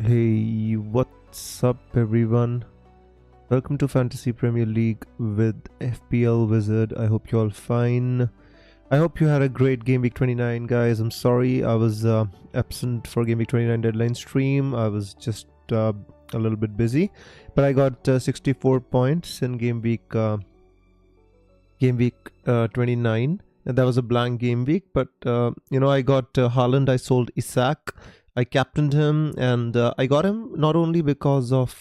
Hey, what's up everyone? Welcome to Fantasy Premier League with FPL Wizard. I hope you're all fine. I hope you had a great Game Week 29, guys. I'm sorry I was absent for Game Week 29 deadline stream. I was just a little bit busy, but I got 64 points in Game Week 29. And that was a blank game week, but I got Haaland. I sold Isaac. I captained him, and I got him not only because of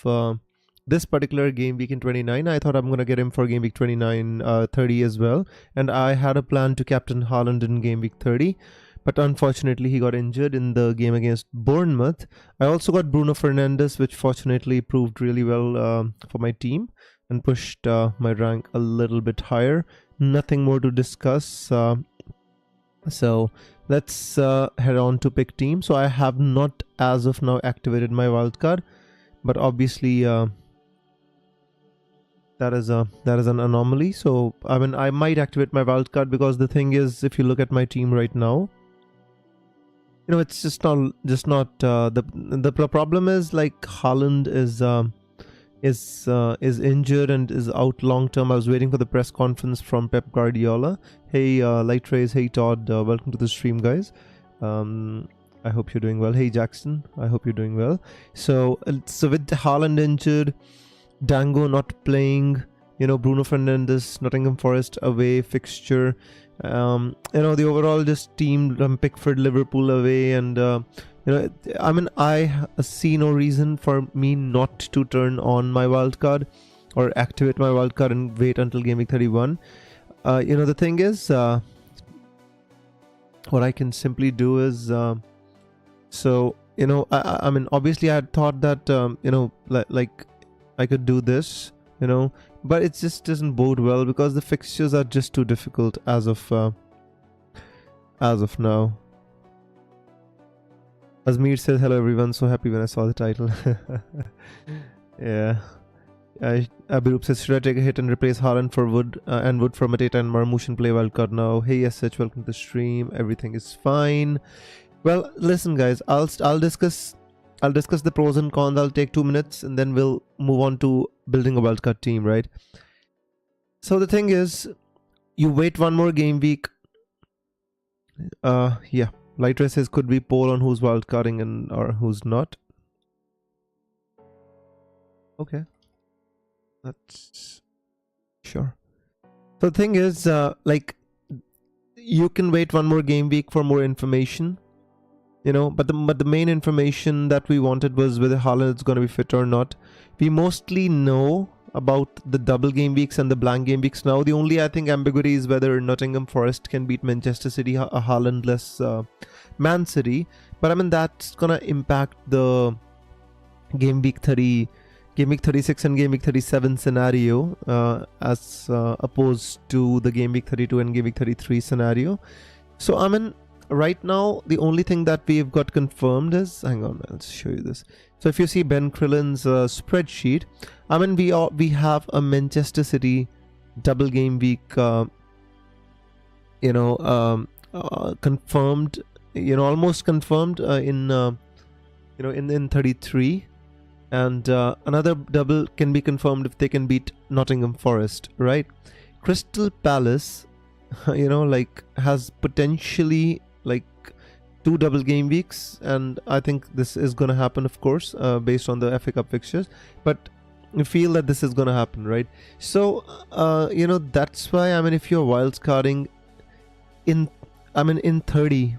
this particular game week in 29. I thought I'm going to get him for game week 29, 30 as well. And I had a plan to captain Haaland in game week 30, but unfortunately he got injured in the game against Bournemouth. I also got Bruno Fernandes, which fortunately proved really well for my team and pushed my rank a little bit higher. Nothing more to discuss. So let's head on to pick team. So I have not as of now activated my wildcard, but obviously that is an anomaly. So I mean, I might activate my wildcard, because the thing is, if you look at my team right now, it's just not the problem is, like, Haaland is injured and is out long term. I was waiting for the press conference from Pep Guardiola. Hey Light Rays, hey Todd, welcome to the stream, guys. I hope you're doing well. Hey Jackson, I hope you're doing well. So with Haaland injured, Dango not playing, Bruno Fernandes, Nottingham Forest away fixture, the overall just team, Pickford, Liverpool away, and I mean, I see no reason for me not to turn on my wildcard or activate my wildcard and wait until game week 31. The thing is, what I can simply do is, I mean, obviously I had thought that, like I could do this, but it just doesn't bode well, because the fixtures are just too difficult as of now. Azmir says, hello everyone, so happy when I saw the title. Yeah. Abirup says, should I take a hit and replace Haaland for Wood and Wood for Mateta and Marmoush and play wildcard now? Hey SH, welcome to the stream. Everything is fine. Well, listen guys, I'll discuss the pros and cons. I'll take 2 minutes and then we'll move on to building a wildcard team, right? So the thing is, you wait one more game week. Yeah. Lighter says, could we poll on who's wildcarding and or who's not? Okay, that's sure. So the thing is, like, you can wait one more game week for more information, but the main information that we wanted was whether Haaland is going to be fit or not. We mostly know about the double game weeks and the blank game weeks now. The only, I think, ambiguity is whether Nottingham Forest can beat Manchester City, Haaland less Man City. But I mean, that's gonna impact the game week 30, game week 36 and game week 37 scenario, as opposed to the game week 32 and game week 33 scenario. So I mean, right now the only thing that we've got confirmed is, hang on, I'll show you this. So if you see Ben Krillen's spreadsheet, I mean, we have a Manchester City double game week, confirmed, almost confirmed in 33, and another double can be confirmed if they can beat Nottingham Forest, right? Crystal Palace, has potentially like 2 double game weeks, and I think this is going to happen, of course, based on the FA Cup fixtures, but I feel that this is going to happen, right? So that's why, I mean, if you're wildcarding in 30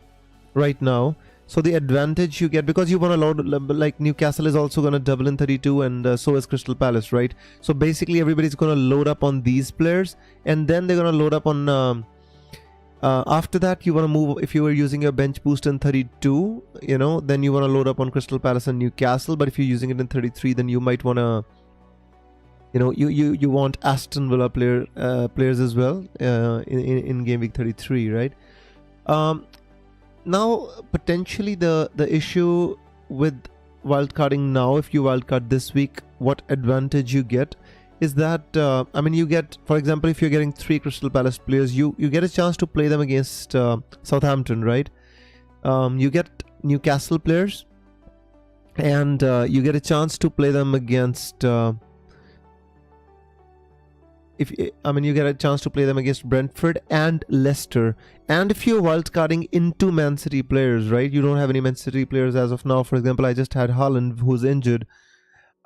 right now, so the advantage you get, because you want to load, like Newcastle is also going to double in 32, and so is Crystal Palace, right? So basically everybody's going to load up on these players, and then they're going to load up on after that, you want to move, if you were using your bench boost in 32, then you want to load up on Crystal Palace and Newcastle. But if you're using it in 33, then you might want to, you want Aston Villa players as well in game week 33, right? Now potentially the issue with wildcarding now, if you wildcard this week, what advantage you get is that I mean, you get, for example, if you're getting 3 Crystal Palace players, you get a chance to play them against Southampton, right? You get Newcastle players, and you get a chance to play them against you get a chance to play them against Brentford and Leicester. And if you're wildcarding into Man City players, right, you don't have any Man City players as of now. For example, I just had Haaland, who's injured.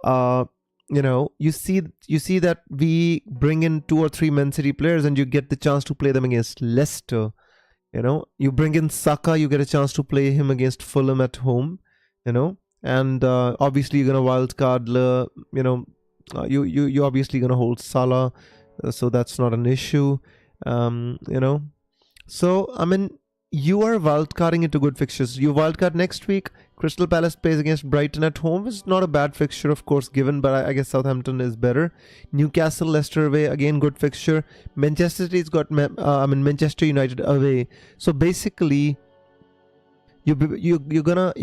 You see that we bring in 2 or 3 Man City players, and you get the chance to play them against Leicester. You bring in Saka, you get a chance to play him against Fulham at home. And obviously you're gonna wildcard. You obviously gonna hold Salah. So that's not an issue. So you are wildcarding into good fixtures. You wildcard next week. Crystal Palace plays against Brighton at home. It's not a bad fixture, of course, given, but I guess Southampton is better. Newcastle, Leicester away, again good fixture. Manchester City's got Manchester United away. So basically, you're gonna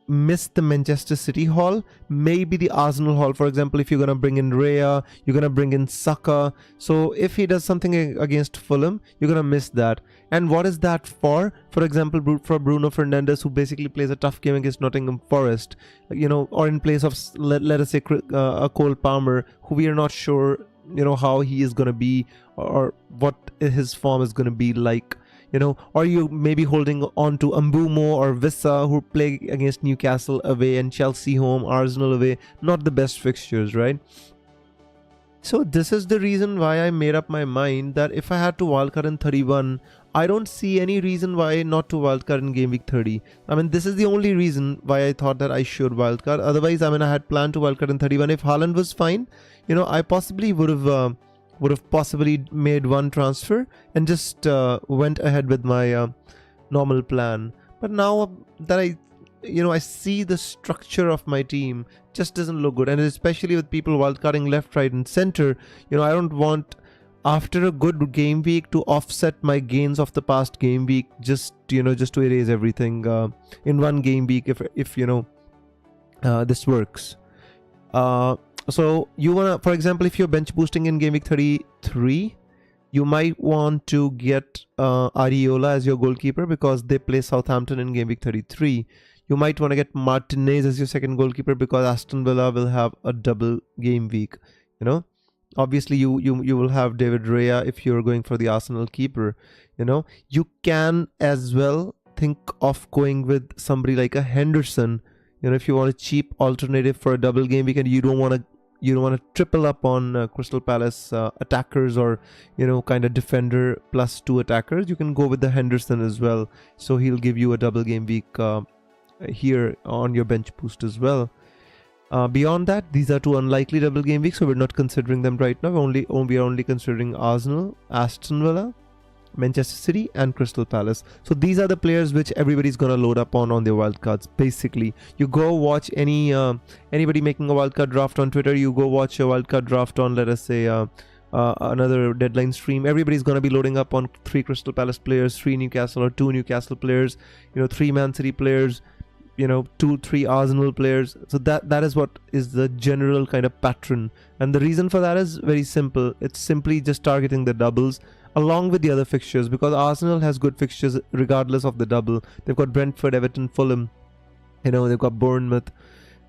miss the Manchester City haul, maybe the Arsenal haul. For example, if you're gonna bring in Raya, you're gonna bring in Saka. So if he does something against Fulham, you're gonna miss that. And what is that for? For example, for Bruno Fernandes, who basically plays a tough game against Nottingham Forest, or in place of let us say a Cole Palmer, who we are not sure how he is gonna be, or what his form is gonna be like. Or you maybe holding on to Mbumo or Vissa, who play against Newcastle away and Chelsea home, Arsenal away. Not the best fixtures, right? So this is the reason why I made up my mind that if I had to wildcard in 31, I don't see any reason why not to wildcard in game week 30. This is the only reason why I thought that I should wildcard. Otherwise, I had planned to wildcard in 31. If Haaland was fine, I possibly would have possibly made one transfer and just went ahead with my normal plan. But now that I see the structure of my team just doesn't look good, and especially with people wildcarding left, right and center, I don't want, after a good game week, to offset my gains of the past game week just to erase everything in one game week if this works. So you wanna, for example, if you're bench boosting in game week 33, you might want to get Areola as your goalkeeper because they play Southampton in game week 33. You might want to get Martinez as your second goalkeeper because Aston Villa will have a double game week. Obviously you will have David Raya if you're going for the Arsenal keeper. You can as well think of going with somebody like a Henderson. If you want a cheap alternative for a double game week and you don't want to triple up on Crystal Palace attackers or kind of defender plus 2 attackers, you can go with the Henderson as well. So he'll give you a double game week here on your bench boost as well. Beyond that, these are 2 unlikely double game weeks, so we're not considering them right now. We are only considering Arsenal, Aston Villa, Manchester City and Crystal Palace. So these are the players which everybody's gonna load up on their wildcards. Basically, you go watch anybody making a wildcard draft on Twitter. You go watch a wildcard draft on, let us say, another deadline stream. Everybody's gonna be loading up on 3 Crystal Palace players, 3 Newcastle or 2 Newcastle players, 3 Man City players, 2-3 Arsenal players. So that is what is the general kind of pattern, and the reason for that is very simple. It's simply just targeting the doubles along with the other fixtures, because Arsenal has good fixtures regardless of the double. They've got Brentford, Everton, Fulham, they've got Bournemouth,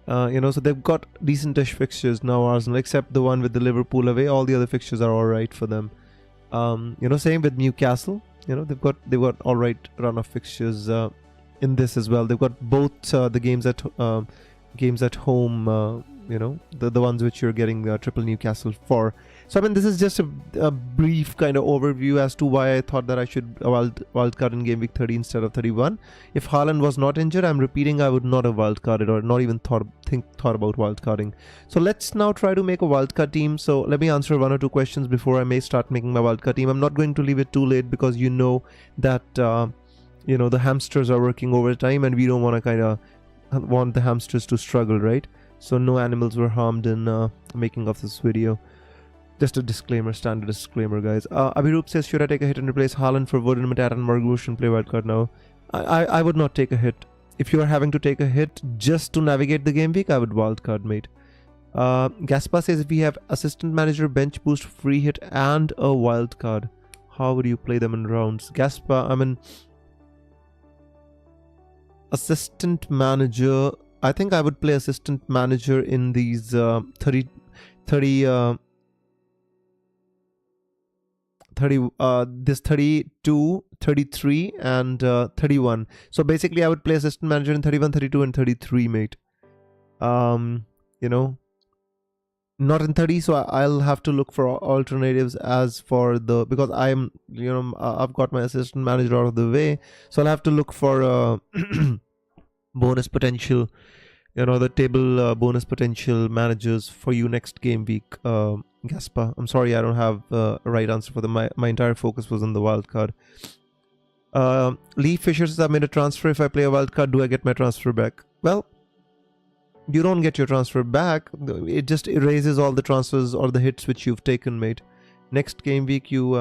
so they've got decentish fixtures now, Arsenal, except the one with the Liverpool away. All the other fixtures are all right for them. Same with Newcastle. They've got all right run of fixtures in this as well. They've got both the games at home, the ones which you're getting triple Newcastle for. So this is just a brief kind of overview as to why I thought that I should wildcard in game week 30 instead of 31. If Haaland was not injured, I'm repeating, I would not have wildcarded or not even thought about wildcarding. So let's now try to make a wildcard team. So let me answer 1 or 2 questions before I may start making my wildcard team. I'm not going to leave it too late because that the hamsters are working overtime and we don't want to kind of want the hamsters to struggle, right? So no animals were harmed in making of this video. Just a disclaimer, standard disclaimer, guys. Abhirup says, should I take a hit and replace Haaland for Wood and Matata and Margush and play wildcard now? I would not take a hit. If you are having to take a hit just to navigate the game week, I would wildcard, mate. Gaspar says, if we have assistant manager, bench boost, free hit and a wildcard, how would you play them in rounds? Gaspar, assistant manager, I think I would play assistant manager in these 30 this 32, 33 and 31. So basically I would play assistant manager in 31, 32 and 33, mate. You know, not in 30, so I'll have to look for alternatives as for the, because I'm, you know, I've got my assistant manager out of the way, so I'll have to look for bonus potential, you know, the table bonus potential managers for you next game week. Gaspar, I'm sorry I don't have a right answer for them. My entire focus was on the wild card. Lee Fisher says, I made a transfer. If I play a wild card, do I get my transfer back? Well, you don't get your transfer back. It just erases all the transfers or the hits which you've taken, mate. Next game week, you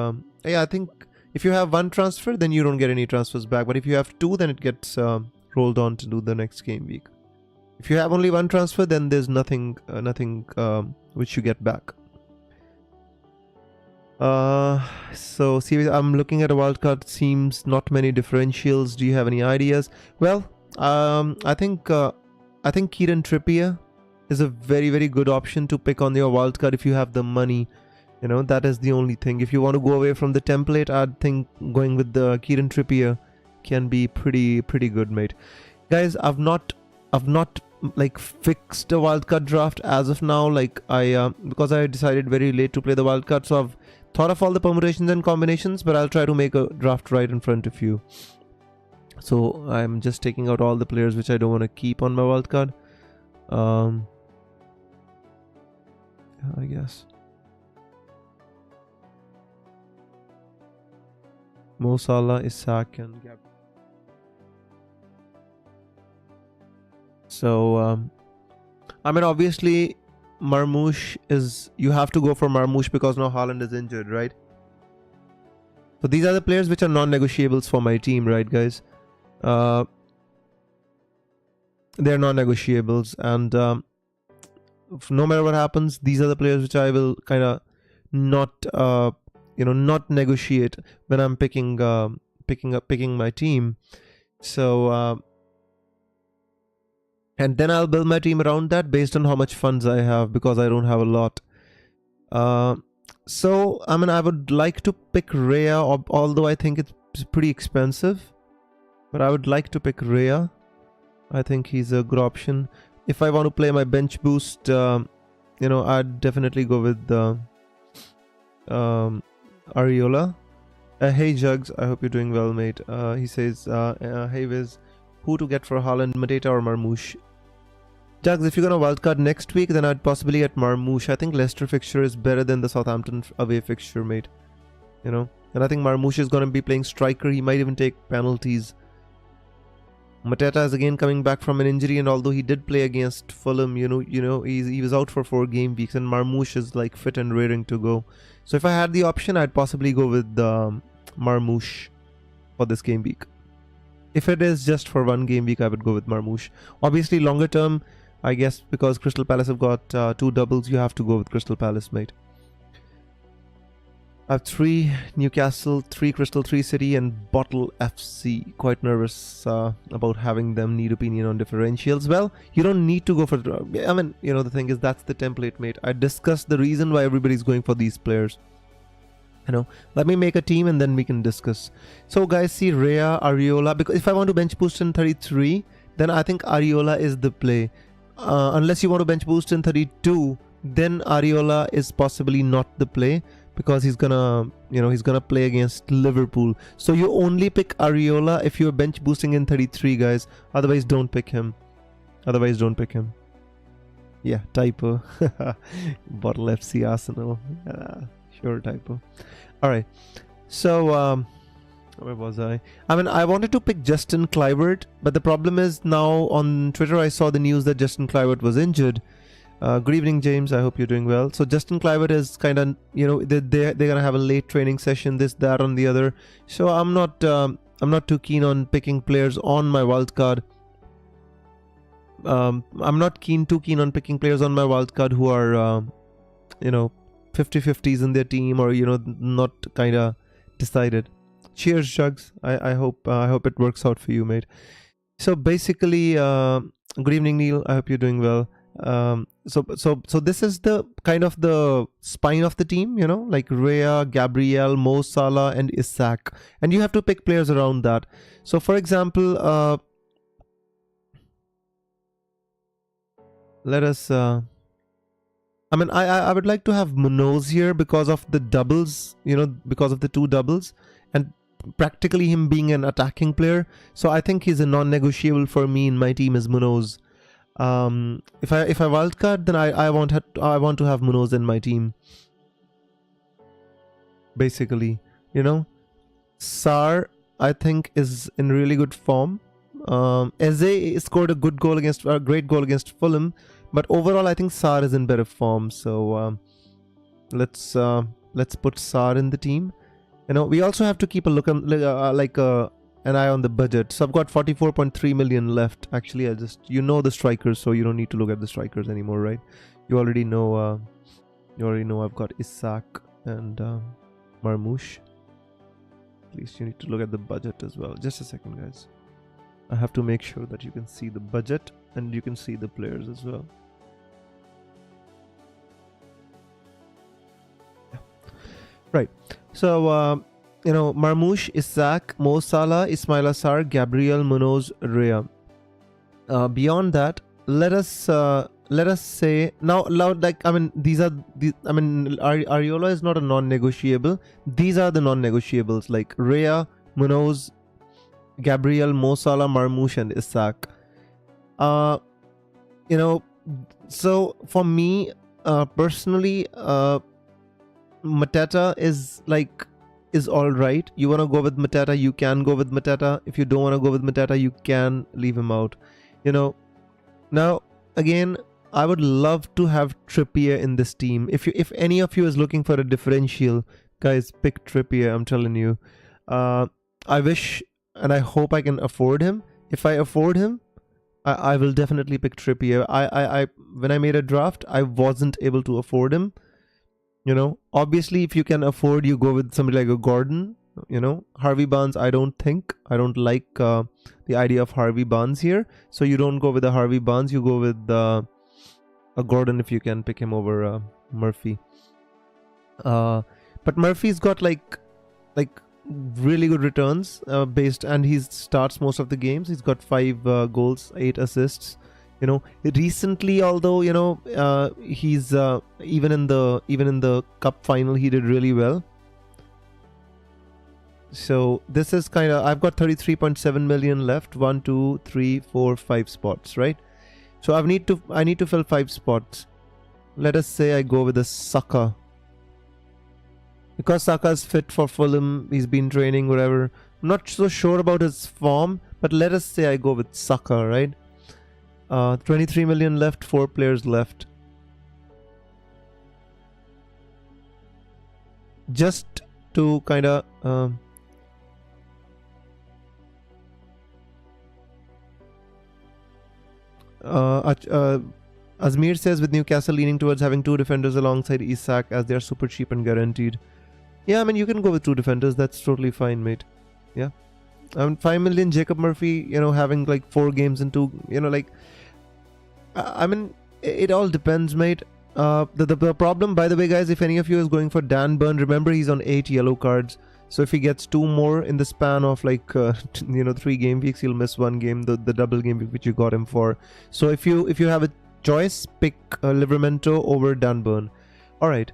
yeah, I think if you have one transfer, then you don't get any transfers back. But if you have two, then it gets rolled on to do the next game week. If you have only one transfer, then there's nothing which you get back. So see, I'm looking at a wildcard. Seems not many differentials. Do you have any ideas? Well, I think Kieran Trippier is a very, very good option to pick on your wildcard if you have the money. You know, that is the only thing. If you want to go away from the template, I'd think going with the Kieran Trippier can be pretty good, mate. Guys, I've not like fixed a wildcard draft as of now. Like because I decided very late to play the wildcard, so I've thought of all the permutations and combinations, but I'll try to make a draft right in front of you. So I'm just taking out all the players which I don't want to keep on my wildcard. I guess Mo Salah, Isaac and Gab. So I mean, obviously Marmoush is, you have to go for Marmoush because now Haaland is injured, right? So these are the players which are non-negotiables for my team, right, guys? They're non-negotiables, and no matter what happens, these are the players which I will kind of not not negotiate when I'm picking my team. So and then I'll build my team around that based on how much funds I have, because I don't have a lot. So I mean, I would like to pick Raya, although I think it's pretty expensive, but I would like to pick Raya. I think he's a good option. If I want to play my bench boost, I'd definitely go with Areola. Hey Jugs, I hope you're doing well, mate. He says, hey Wiz, who to get for Haaland, Mateta or Marmoush? Jugs, if you're gonna wildcard next week, then I'd possibly get Marmoush. I think Leicester fixture is better than the Southampton away fixture, mate. You know, and I think Marmoush is gonna be playing striker. He might even take penalties. Mateta is again coming back from an injury, and although he did play against Fulham, he was out for 4 game weeks, and Marmoush is like fit and raring to go. So if I had the option, I'd possibly go with Marmoush for this game week. If it is just for 1 game week, I would go with Marmoush. Obviously, longer term, I guess because Crystal Palace have got 2 doubles, you have to go with Crystal Palace, mate. I have 3 Newcastle, 3 Crystal, 3 City and Bottle FC. Quite nervous about having them need opinion on differentials. Well, you don't need to go for... I mean, the thing is, that's the template, mate. I discussed the reason why everybody's going for these players. Let me make a team and then we can discuss. So guys, see Raya, Areola, because if I want to bench boost in 33, then I think Areola is the play. Unless you want to bench boost in 32, then Areola is possibly not the play, because he's gonna play against Liverpool. So you only pick Areola if you're bench boosting in 33, guys. Otherwise, don't pick him. Yeah, typo. Bottle FC Arsenal. Sure, typo. Alright. So, where was I? I mean, I wanted to pick Justin Kluivert, but the problem is now on Twitter I saw the news that Justin Kluivert was injured. Good evening, James. I hope you're doing well. So Justin Kluivert is kind of, they're gonna have a late training session, this, that, on the other. So I'm not too keen on picking players on my wildcard. I'm not too keen on picking players on my wildcard who are, 50-50s in their team, or not kind of decided. Cheers, Jugs. I hope it works out for you, mate. So basically, good evening, Neil. I hope you're doing well. So this is the kind of the spine of the team, you know, like Rhea, Gabriel, Mo Salah, and Isaac, and you have to pick players around that. So, for example, let us. I mean, I would like to have Munoz here because of the doubles, you know, because of the two doubles, and practically him being an attacking player. So I think he's a non-negotiable for me in my team is Munoz. If I wildcard, then I want to have Munoz in my team. Basically, you know, Sar I think is in really good form. Eze scored a great goal against Fulham, but overall I think Sar is in better form. So let's put Sar in the team. You know, we also have to keep a look on an eye on the budget. So I've got 44.3 million left. Actually, you know the strikers, so you don't need to look at the strikers anymore, right? You already know. I've got Isaac and Marmoush. At least you need to look at the budget as well. Just a second, guys. I have to make sure that you can see the budget and you can see the players as well. Right. So, you know, Marmoush, Isaac, Mo Salah, Ismail Assar, Gabriel, Munoz, Rhea. Beyond that, let us say now, like, I mean, Areola is not a non-negotiable. These are the non-negotiables, like Rhea, Munoz, Gabriel, Mo Salah, Marmoush, and Isaac. You know, so for me, personally, Mateta is all right. You want to go with Mateta, you can go with Mateta. If you don't want to go with Mateta, you can leave him out. You know, now again, I would love to have Trippier in this team. If any of you is looking for a differential, guys, pick Trippier. I'm telling you. I wish and I hope I can afford him. If I afford him, I will definitely pick Trippier. I when I made a draft, I wasn't able to afford him. You know, obviously, if you can afford, you go with somebody like a Gordon. You know, Harvey Barnes, I don't like the idea of Harvey Barnes here. So you don't go with a Harvey Barnes, you go with a Gordon if you can pick him over Murphy. But Murphy's got like really good returns and he starts most of the games. He's got 5 goals, 8 assists. You know, recently, although, you know, he's even in the cup final, he did really well. So this is kind of, I've got 33.7 million left. 1, 2, 3, 4, 5 spots, right? So I need to fill 5 spots. Let us say I go with a Saka. Because Saka's fit for Fulham, he's been training, whatever. I'm not so sure about his form, but let us say I go with Saka, right? 23 million left, 4 players left. Just to kind of Azmir says with Newcastle leaning towards having 2 defenders alongside Isak as they are super cheap and guaranteed. Yeah, I mean, you can go with 2 defenders. That's totally fine, mate. Yeah. 5 million Jacob Murphy, you know, having like 4 games and 2, you know, like, I mean, it all depends, mate. The problem, by the way, guys, if any of you is going for Dan Burn, remember he's on 8 yellow cards. So if he gets 2 more in the span of like, 3 game weeks, he'll miss 1 game, the double game week which you got him for. So if you have a choice, pick Livramento over Dan Burn. All right.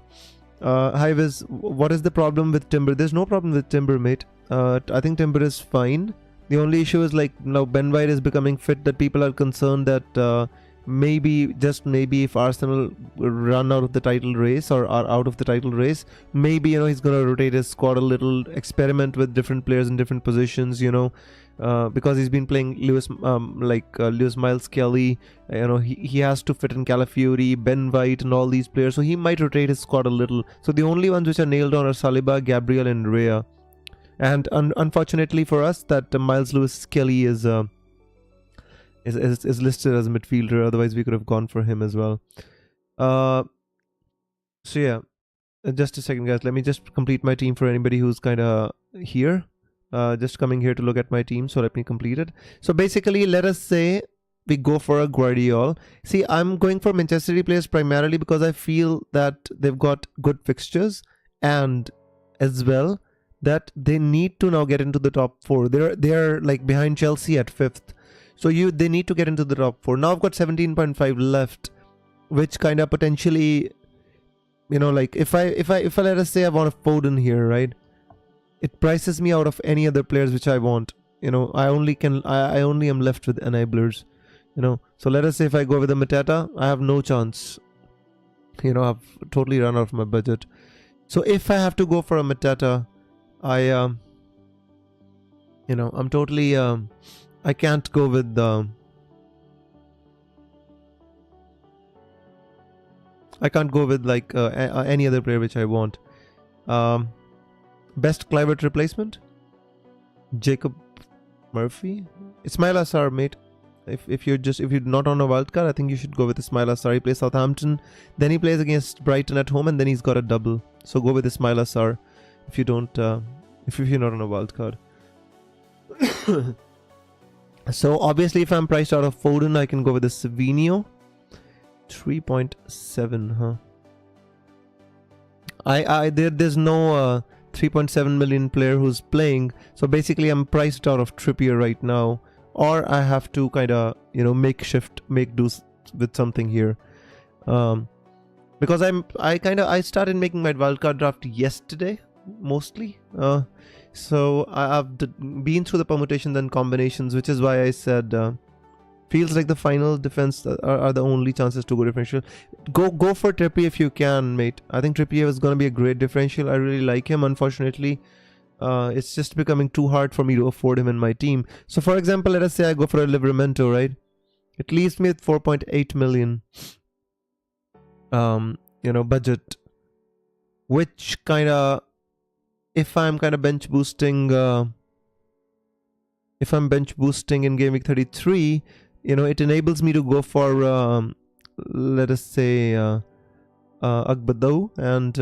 Hi Viz, what is the problem with Timber? There's no problem with Timber, mate. I think Timber is fine. The only issue is like now Ben White is becoming fit, that people are concerned that maybe if Arsenal run out of the title race or are out of the title race, maybe, you know, he's gonna rotate his squad a little, experiment with different players in different positions, you know, because he's been playing Lewis Miles Kelly, you know, he has to fit in Calafiori, Ben White and all these players, so he might rotate his squad a little. So the only ones which are nailed on are Saliba, Gabriel and Rhea. And unfortunately for us, that Miles Lewis Kelly is listed as a midfielder. Otherwise, we could have gone for him as well. So yeah, just a second, guys. Let me just complete my team for anybody who's kind of here. Just coming here to look at my team, so let me complete it. So basically, let us say we go for a Guardiola. See, I'm going for Manchester City players primarily because I feel that they've got good fixtures, and as well that they need to now get into the top 4. They're like behind Chelsea at 5th, so they need to get into the top 4. Now I've got 17.5 left, which kind of potentially, you know, like if I let us say I want a Foden here, right? It prices me out of any other players which I want. You know, I only am left with enablers. You know, so let us say if I go with a Mateta, I have no chance. You know, I've totally run out of my budget. So if I have to go for a Mateta, I you know, I'm totally I can't go with I can't go with like any other player which I want. Best Clivert replacement? Jacob Murphy? Ismail Assar, mate. If you're not on a wildcard, I think you should go with Ismail Assar. He plays Southampton, then he plays against Brighton at home, and then he's got a double. So go with Ismail Assar if you don't if you're not on a wildcard. So obviously, if I'm priced out of Foden, I can go with the Savinho. 3.7, huh? There's no 3.7 million player who's playing, so basically I'm priced out of Trippier right now, or I have to kind of, you know, make do with something here, because I started making my wildcard draft yesterday mostly, so I've been through the permutations and combinations, which is why I said feels like the final defense are the only chances to go differential. Go for Trippier if you can, mate. I think Trippier is going to be a great differential. I really like him. Unfortunately, it's just becoming too hard for me to afford him in my team. So for example, let us say I go for a Livramento, right? It leaves me with 4.8 million you know, budget, which kind of, if I'm kind of bench boosting if I'm bench boosting in Game Week 33, you know, it enables me to go for let us say Agbadou, and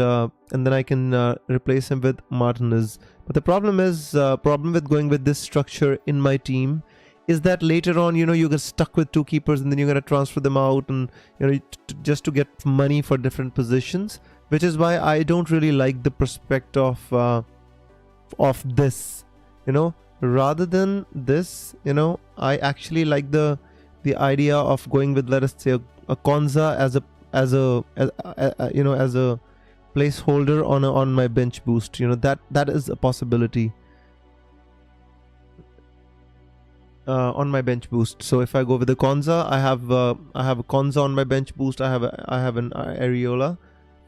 then I can replace him with Martinez. But the problem with going with this structure in my team is that later on, you know, you get stuck with 2 keepers, and then you're gonna transfer them out, and you know, just to get money for different positions, which is why I don't really like the prospect of this, you know. Rather than this, you know, I actually like the idea of going with, let us say, a Konza as a you know, as a placeholder on my bench boost. You know, that is a possibility on my bench boost. So if I go with the Konza, I have a Konza on my bench boost. I have an Areola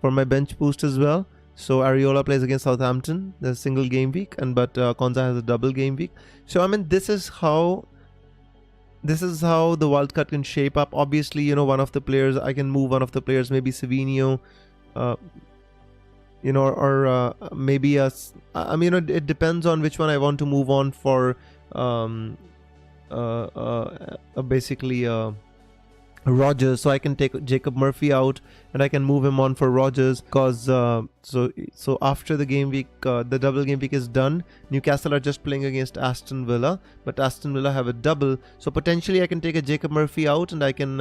for my bench boost as well. So Areola plays against Southampton. There's a single game week, but Konza has a double game week. So I mean, this is how the wildcard can shape up. Obviously, you know, one of the players, I can move one of the players, maybe Savinho, you know, or maybe I mean, you know, it depends on which one I want to move on for. Basically Rogers, so I can take Jacob Murphy out and I can move him on for Rogers, because so after the game week, the double game week is done, Newcastle are just playing against Aston Villa, but Aston Villa have a double, so potentially I can take a Jacob Murphy out and I can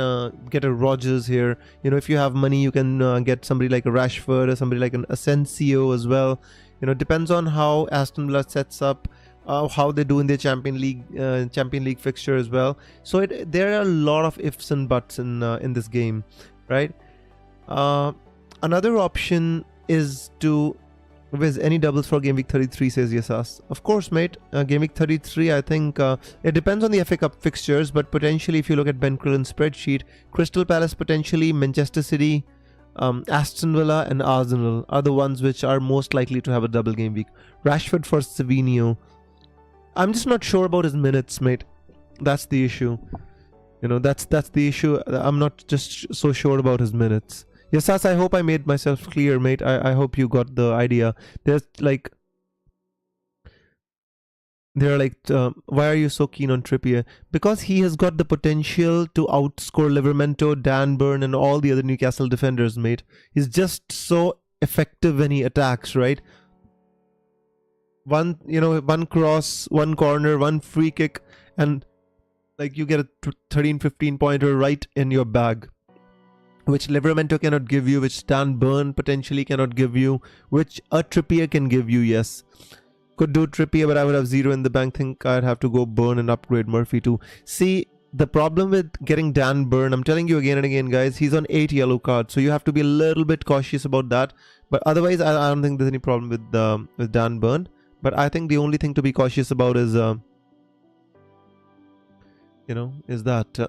get a Rogers here. You know, if you have money, you can get somebody like a Rashford or somebody like an Asensio as well. You know, depends on how Aston Villa sets up, how they do in their Champions League fixture as well. So there are a lot of ifs and buts in this game, right? Another option is to viz any doubles for Game Week 33, says Yasas. Of course, mate. Game Week 33, I think it depends on the FA Cup fixtures, but potentially if you look at Ben Crillen's spreadsheet, Crystal Palace potentially, Manchester City, Aston Villa and Arsenal are the ones which are most likely to have a double game week. Rashford for Savinho. I'm just not sure about his minutes, mate. That's the issue. You know, that's the issue. I'm not just so sure about his minutes. Yes, Sas, I hope I made myself clear, mate. I hope you got the idea. They're like, why are you so keen on Trippier? Because he has got the potential to outscore Livramento, Dan Burn, and all the other Newcastle defenders, mate. He's just so effective when he attacks, right? one cross, one corner, one free kick, and like you get a 13-15 pointer right in your bag, which Livramento cannot give you, which Stan Burn potentially cannot give you, which a Trippier can give you. Yes, could do Trippier, but I would have 0 in the bank. Think I'd have to go Burn and upgrade Murphy too. See, the problem with getting Dan Burn, I'm telling you again and again, guys, he's on 8 yellow cards, so you have to be a little bit cautious about that. But otherwise, I don't think there's any problem with Dan Burn. But I think the only thing to be cautious about is, is that.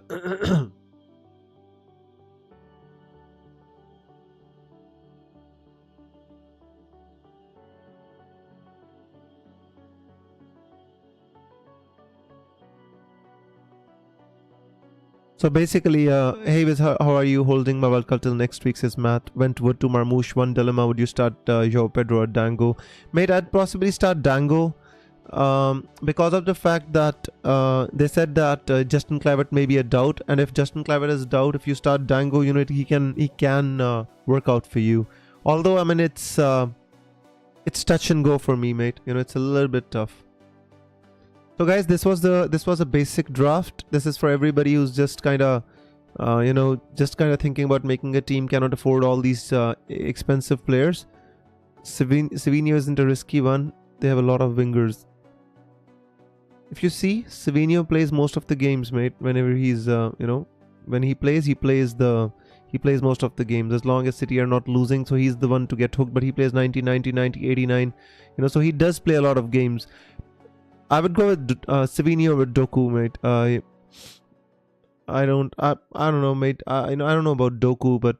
So basically, hey Wiz, how are you holding my World Cup till next week, says Matt. Wentwood to Marmouche, one dilemma, would you start João Pedro or Dango? Mate, I'd possibly start Dango because of the fact that they said that Justin Kluivert may be a doubt, and if Justin Kluivert is a doubt, if you start Dango, he can work out for you. Although, I mean, it's touch and go for me, mate. It's a little bit tough. So guys, this was a basic draft. This is for everybody who's just kind of thinking about making a team, cannot afford all these expensive players. Savinho isn't a risky one. They have a lot of wingers. If you see, Savinho plays most of the games, mate. Whenever he's when he plays most of the games, as long as City are not losing. So he's the one to get hooked, but he plays 90, 90, 90, 89. So he does play a lot of games. I would go with Savinho with Doku, mate. I don't know, mate. I don't know about Doku, but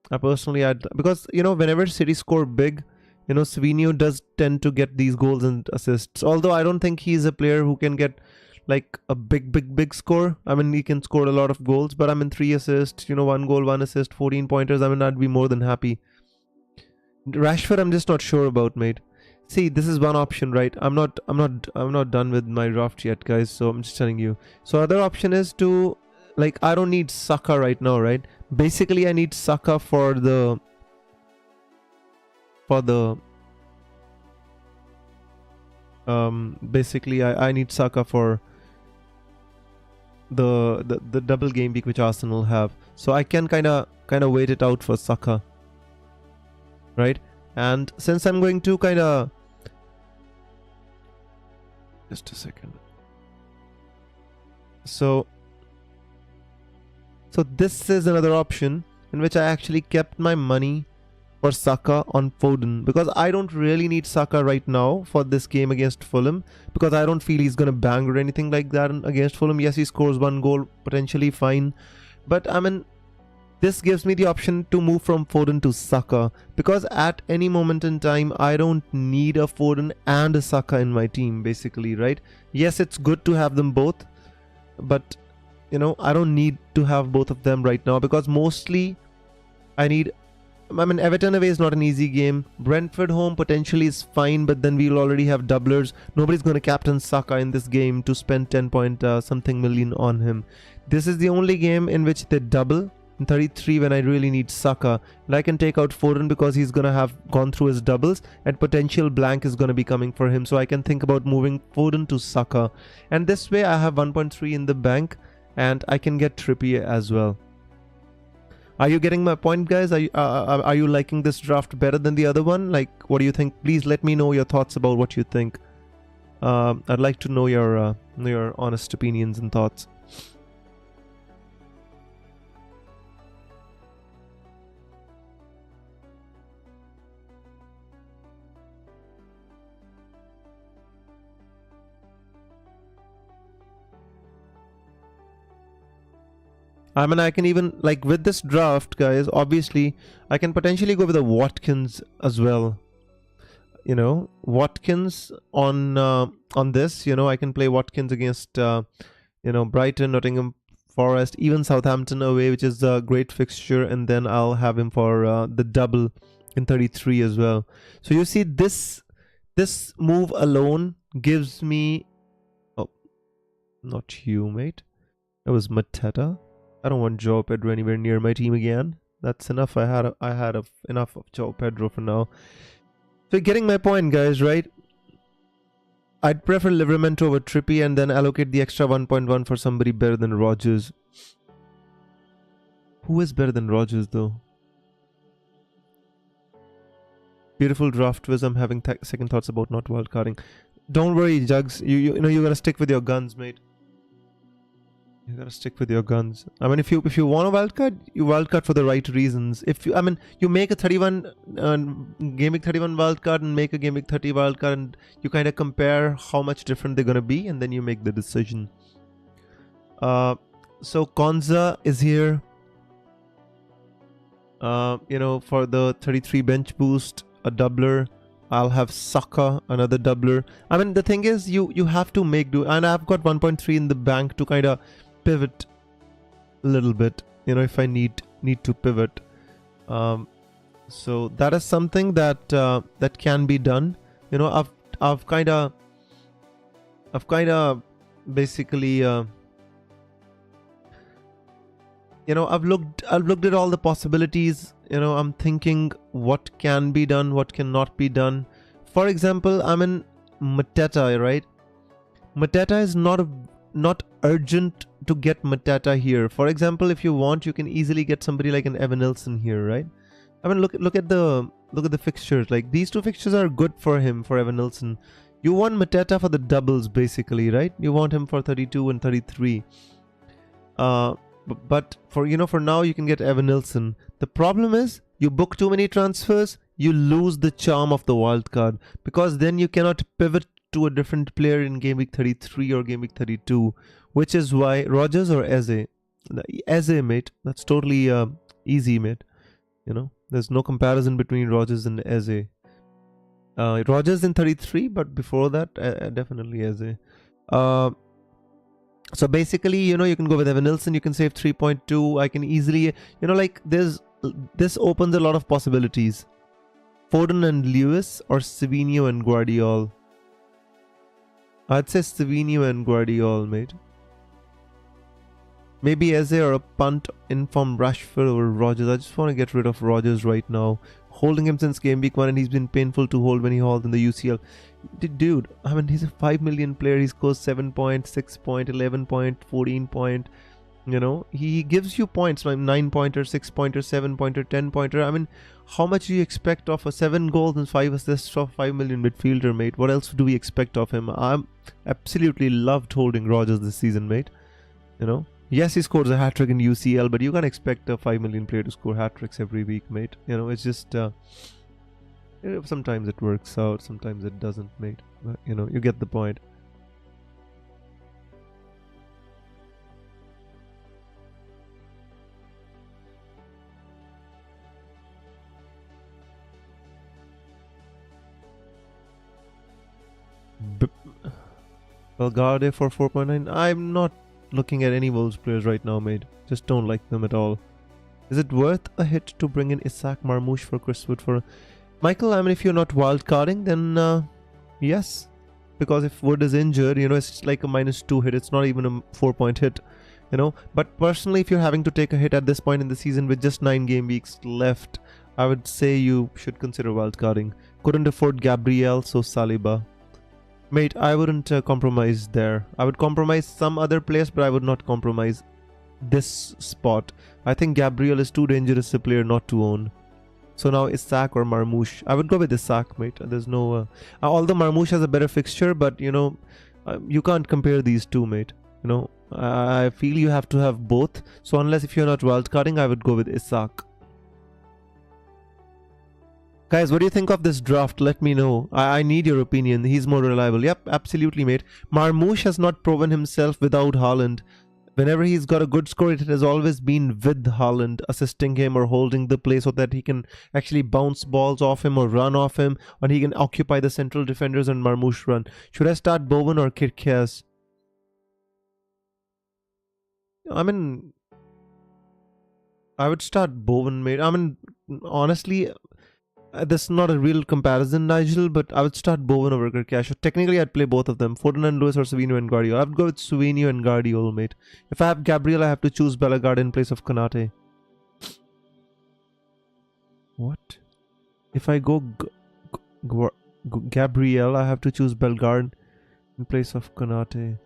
I personally, because whenever City score big, Savinho does tend to get these goals and assists. Although I don't think he's a player who can get like a big score. I mean, he can score a lot of goals, but I mean 3 assists, 1 goal, 1 assist, 14 pointers. I mean, I'd be more than happy. Rashford, I'm just not sure about, mate. See, this is one option, right? I'm not done with my draft yet, guys. So I'm just telling you. So other option is to, like, I don't need Saka right now, right? Basically, I need Saka for the basically I need Saka for the double game week which Arsenal have. So I can kind of wait it out for Saka, right? And since I'm going to kind of, just a second. So this is another option in which I actually kept my money for Saka on Foden, because I don't really need Saka right now for this game against Fulham, because I don't feel he's going to bang or anything like that against Fulham. Yes, he scores 1 goal, potentially fine. But I mean, this gives me the option to move from Foden to Saka, because at any moment in time, I don't need a Foden and a Saka in my team, basically, right? Yes, it's good to have them both, but, I don't need to have both of them right now, because mostly I need... I mean, Everton away is not an easy game. Brentford home potentially is fine, but then we'll already have doublers. Nobody's going to captain Saka in this game to spend 10 point something million on him. This is the only game in which they double. 33 when I really need Saka, and I can take out Foden because he's gonna have gone through his doubles and potential blank is gonna be coming for him, so I can think about moving Foden to Saka, and this way I have 1.3 in the bank and I can get Trippier as well. Are you getting my point, guys? Are you liking this draft better than the other one? Like, what do you think? Please let me know your thoughts about what you think. I'd like to know your honest opinions and thoughts. I mean, I can even, like, with this draft, guys, obviously, I can potentially go with a Watkins as well. Watkins on this, I can play Watkins against, Brighton, Nottingham Forest, even Southampton away, which is a great fixture, and then I'll have him for the double in 33 as well. So you see, this move alone gives me... Oh, not you, mate. It was Mateta. I don't want João Pedro anywhere near my team again. That's enough. I had enough of João Pedro for now. So you're getting my point, guys, right? I'd prefer Livermore over Trippier and then allocate the extra 1.1 for somebody better than Rodgers. Who is better than Rodgers, though? Beautiful draft whiz. I'm having second thoughts about not wildcarding. Don't worry, Jugs. You know you gotta stick with your guns, mate. You gotta stick with your guns. I mean, if you want a wildcard, you wildcard for the right reasons. If you, I mean, you make a 31 GameWeek 31 wildcard and make a GameWeek 30 wildcard, and you kind of compare how much different they're gonna be, and then you make the decision. So Konza is here. You know, for the 33 bench boost, a doubler. I'll have Saka, another doubler. I mean, the thing is, you have to make do, and I've got 1.3 in the bank to kind of pivot a little bit, you know, if I need to pivot. So that is something that that can be done. You know, I've kind of basically you know, I've looked at all the possibilities. You know, I'm thinking what can be done, what cannot be done. For example, I'm in Mateta, right? Mateta is not urgent to get Mateta here. For example, if you want, you can easily get somebody like an Evanilson here, right? I mean, look at the fixtures. Like, these two fixtures are good for him, for Evanilson. You want Mateta for the doubles, basically, right? You want him for 32 and 33. But for, you know, for now you can get Evanilson. The problem is, you book too many transfers, you lose the charm of the wildcard, because then you cannot pivot to a different player in game week 33 or game week 32, which is why Rodgers or Eze. Eze, mate, that's totally easy, mate. You know, there's no comparison between Rodgers and Eze. Rodgers in 33, but before that, definitely Eze. So basically, you know, you can go with Evanilson, you can save 3.2. I can easily, you know, like, this opens a lot of possibilities. Foden and Lewis, or Savinho and Guardiola? I'd say Savinho and Guardiola, mate. Maybe Eze or a punt in from Rashford over Rodgers. I just want to get rid of Rodgers right now. Holding him since game week 1, and he's been painful to hold when he hauled in the UCL. Dude, I mean, he's a 5 million player. He scores 7 point, 6 point, 11 point, 14 point. You know, he gives you points like 9 pointer, 6 pointer, 7 pointer, 10 pointer. I mean, how much do you expect of a 7 goals and 5 assists of 5 million midfielder, mate? What else do we expect of him? I'm absolutely loved holding Rodgers this season, mate. You know, yes, he scores a hat-trick in UCL, but you can't expect a 5 million player to score hat-tricks every week, mate. You know, it's just sometimes it works out, sometimes it doesn't, mate. But, you know, you get the point. Valgarde for 4.9. I'm not looking at any Wolves players right now, mate. Just don't like them at all. Is it worth a hit to bring in Isaac Marmoush for Chris Wood for... Michael, I mean, if you're not wildcarding, then yes. Because if Wood is injured, you know, it's like a -2 hit. It's not even a 4-point hit, you know. But personally, if you're having to take a hit at this point in the season with just 9 game weeks left, I would say you should consider wildcarding. Couldn't afford Gabriel, so Saliba. Mate, I wouldn't compromise there. I would compromise some other place, but I would not compromise this spot. I think Gabriel is too dangerous a player not to own. So now Isaac or Marmoush. I would go with Isaac, mate. There's no... although Marmoush has a better fixture, but, you know, you can't compare these two, mate. You know, I feel you have to have both. So unless if you're not wildcarding, I would go with Isaac. Guys, what do you think of this draft? Let me know. I need your opinion. He's more reliable. Yep, absolutely, mate. Marmoush has not proven himself without Haaland. Whenever he's got a good score, it has always been with Haaland assisting him or holding the play so that he can actually bounce balls off him or run off him, or he can occupy the central defenders and Marmoush run. Should I start Bowen or Kirkias? I mean, I would start Bowen, mate. I mean, honestly... this is not a real comparison, Nigel, but I would start Bowen over Kirkias. Technically, I'd play both of them, Foden and Lewis, or Savinho and Guardiola. I would go with Savinho and Guardiola, mate. If I have Gabriel, I have to choose Bellegarde in place of Konate. What? If I go... Gabriel. I have to choose Bellegarde in place of Konate.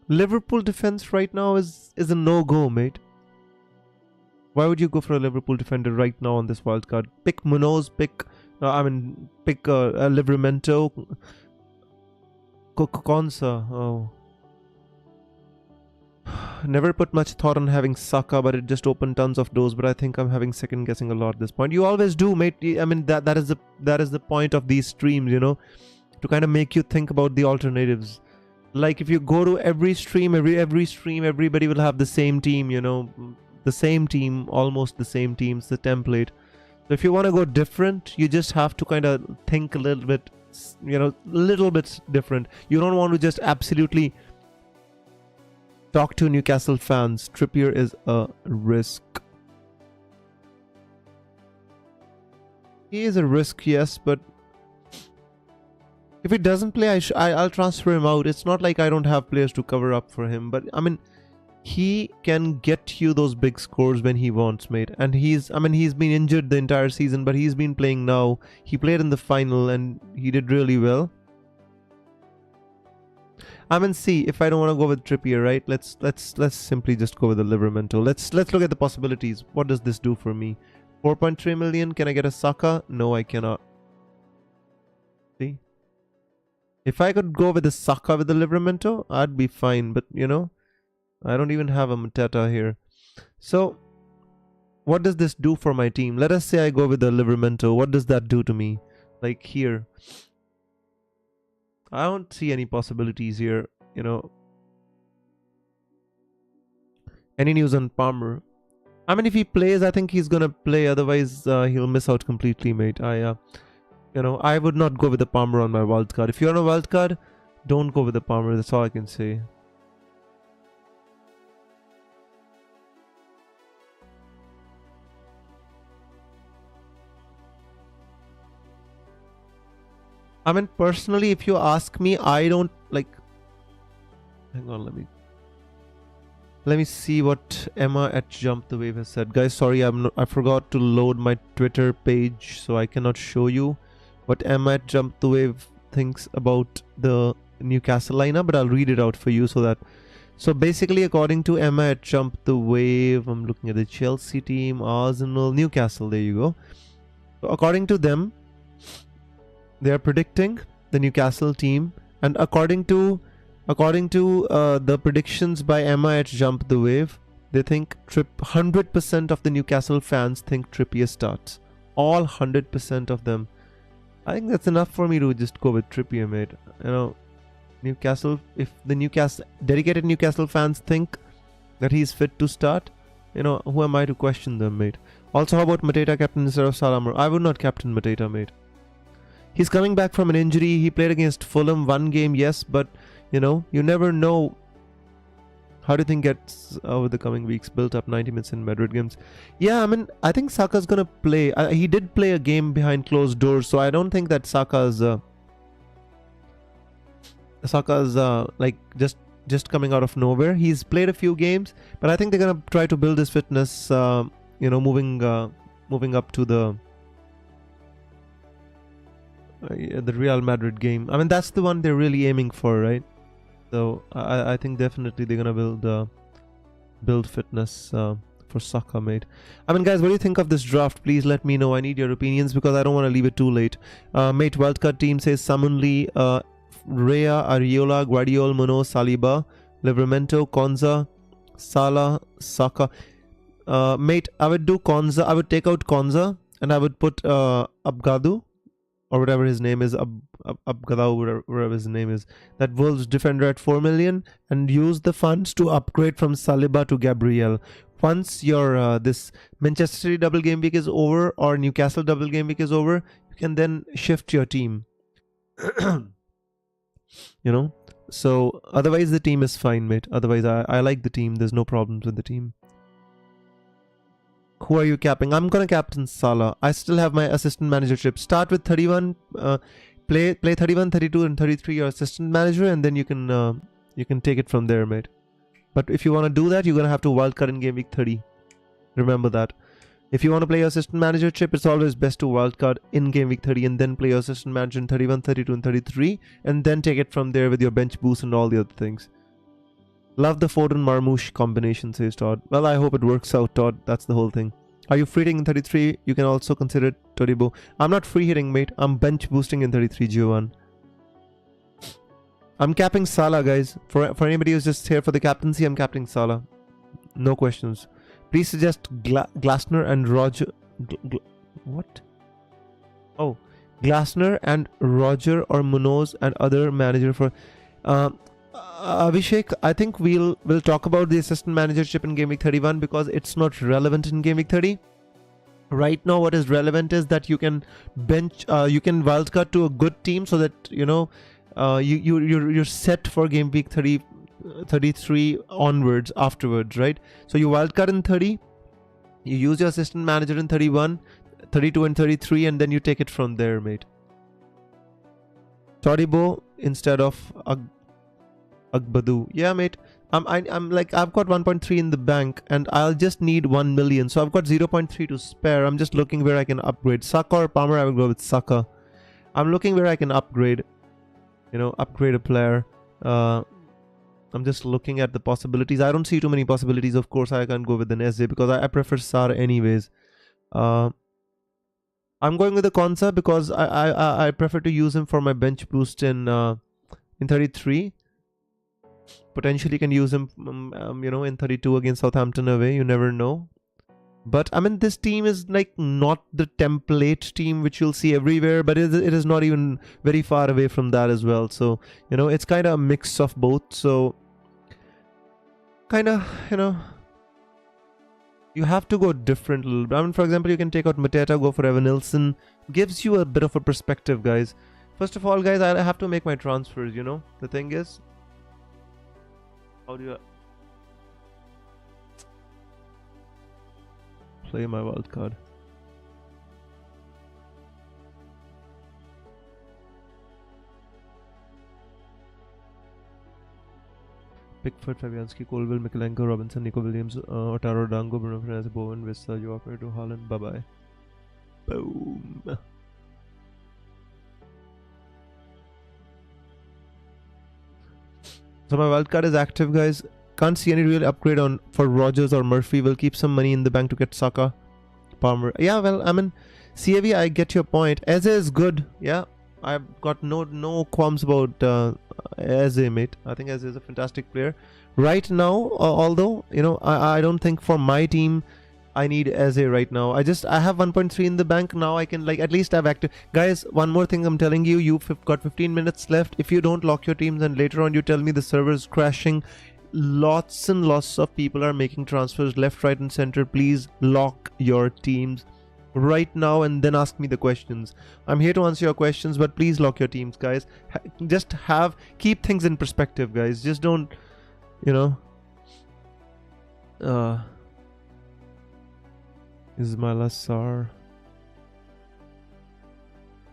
Liverpool defense right now is a no-go, mate. Why would you go for a Liverpool defender right now on this wildcard? Pick Munoz, pick Livramento, Konsa. Oh. Never put much thought on having Saka, but it just opened tons of doors. But I think I'm having second guessing a lot at this point. You always do, mate. I mean that is the point of these streams, you know, to kind of make you think about the alternatives. Like if you go to every stream, everybody will have the same team, you know, the same team, almost the same teams, the template. So if you want to go different, you just have to kind of think a little bit, you know, little bit different. You don't want to just absolutely talk to Newcastle fans. Trippier is a risk. He is a risk, yes, but if he doesn't play, I'll transfer him out. It's not like I don't have players to cover up for him, but I mean, he can get you those big scores when he wants, mate. And he's been injured the entire season, but he's been playing now. He played in the final and he did really well. I mean, see, if I don't want to go with Trippier, right? Let's simply just go with the Livramento. Let's look at the possibilities. What does this do for me? 4.3 million. Can I get a Saka? No, I cannot. See? If I could go with the Saka with the Livramento, I'd be fine. But, you know, I don't even have a Mateta here. So, what does this do for my team? Let us say I go with the Livramento. What does that do to me? Like here. I don't see any possibilities here, you know. Any news on Palmer? I mean, if he plays, I think he's gonna play. Otherwise, he'll miss out completely, mate. You know, I would not go with the Palmer on my wildcard. If you're on a wildcard, don't go with the Palmer. That's all I can say. I mean, personally, if you ask me, I don't like. Hang on, let me see what Emma at Jump the Wave has said. Guys, sorry, I forgot to load my Twitter page, so I cannot show you what Emma at Jump the Wave thinks about the Newcastle lineup, but I'll read it out for you so that. So basically, according to Emma at Jump the Wave, I'm looking at the Chelsea team, Arsenal, Newcastle. There you go. So according to them, they are predicting the Newcastle team, and according to the predictions by Emma at Jump the Wave, they think 100% of the Newcastle fans think Trippier starts. All 100% of them. I think that's enough for me to just go with Trippier, mate. You know, Newcastle. If the dedicated Newcastle fans think that he's fit to start, you know, who am I to question them, mate? Also, how about Mateta captain instead of Salamur? I would not captain Mateta, mate. He's coming back from an injury. He played against Fulham one game, yes, but you know, you never know. How do you think gets over the coming weeks? Built up 90 minutes in Madrid games. Yeah, I mean, I think Saka's gonna play. He did play a game behind closed doors, so I don't think that Saka's like just coming out of nowhere. He's played a few games, but I think they're gonna try to build his fitness. You know, moving up to the Real Madrid game. I mean, that's the one they're really aiming for, right? So I think definitely they're gonna build fitness for Saka, mate. I mean, guys, what do you think of this draft? Please let me know. I need your opinions because I don't want to leave it too late. Mate, wildcard team says Samun Lee, Rea, Ariola, Guardiola, Munoz, Saliba, Livramento, Konza, Salah, Saka. Mate, I would do Konza. I would take out Konza and I would put Abgadu, or whatever his name is, Abgadao, whatever his name is, that Wolves defender at 4 million, and use the funds to upgrade from Saliba to Gabriel. Once your this Manchester City double game week is over, or Newcastle double game week is over, you can then shift your team. You know, so otherwise the team is fine, mate. Otherwise, I like the team. There's no problems with the team. Who are you capping? I'm gonna captain Salah. I still have my assistant managership. Start with 31, play 31, 32, and 33 your assistant manager, and then you can take it from there, mate. But if you want to do that, you're gonna have to wildcard in game week 30. Remember that. If you want to play your assistant manager chip, it's always best to wildcard in game week 30 and then play your assistant manager in 31, 32, and 33, and then take it from there with your bench boost and all the other things. Love the Foden Marmoush combination, says Todd. Well, I hope it works out, Todd. That's the whole thing. Are you free hitting in 33? You can also consider Toribo. I'm not free hitting, mate. I'm bench boosting in 33, Giovan. I'm capping Salah, guys. For anybody who's just here for the captaincy, I'm capping Salah. No questions. Please suggest Glasner and Roger. What? Oh, Glasner and Roger or Munoz and other manager for. Abhishek, I think we'll talk about the assistant managership in game week 31 because it's not relevant in game week 30. Right now, what is relevant is that you can bench, you can wildcard to a good team so that you're set for game week 30, 33 onwards afterwards, right? So you wildcard in 30, you use your assistant manager in 31, 32, and 33, and then you take it from there, mate. Toribo instead of Agbadu. Yeah, mate. I'm like, I've got 1.3 in the bank and I'll just need 1 million. So I've got 0.3 to spare. I'm just looking where I can upgrade. Saka or Palmer, I will go with Saka. I'm looking where I can upgrade, upgrade a player. I'm just looking at the possibilities. I don't see too many possibilities. Of course, I can't go with an Eze because I prefer Sar anyways. I'm going with the Konsa because I prefer to use him for my bench boost in 33. Potentially can use him, in 32 against Southampton away. You never know. But I mean, this team is like not the template team which you'll see everywhere, but it is not even very far away from that as well. So, it's kind of a mix of both. So, kind of, you have to go different a little bit. I mean, for example, you can take out Mateta, go for Evan Nilsson. Gives you a bit of a perspective, guys. First of all, guys, I have to make my transfers, The thing is, how do you play my wild card? Pickford, Fabianski, Colville, Mikalenko, Robinson, Nico Williams, Otaro, Dango, Bruno Fernandes, Bowen, Vista, Joao Pedro, Haaland. Bye bye. Boom. So my wildcard is active, guys. Can't see any real upgrade for Rogers or Murphy. We'll keep some money in the bank to get Saka, Palmer. Yeah, well, I mean, CAV, I get your point. Eze is good. Yeah, I've got no qualms about Eze, mate. I think Eze is a fantastic player. Right now, although, I don't think for my team I need Eze right now. I have 1.3 in the bank now. I can at least have active. Guys, one more thing I'm telling you. You've got 15 minutes left. If you don't lock your teams and later on you tell me the server is crashing, lots and lots of people are making transfers left, right, and center. Please lock your teams right now and then ask me the questions. I'm here to answer your questions, but please lock your teams, guys. Keep things in perspective, guys. Just don't, Ismail Assar.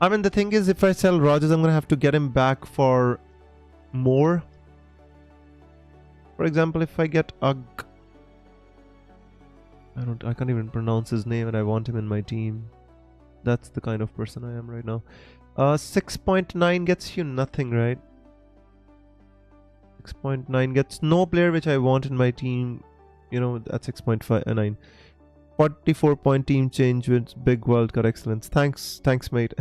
I mean, the thing is, if I sell Rogers, I'm gonna have to get him back for more. For example, if I get I can't even pronounce his name, and I want him in my team. That's the kind of person I am right now. 6.9 gets you nothing, right? 6.9 gets no player which I want in my team. At 6.9. 44-point team change with big wildcard excellence. Thanks, mate.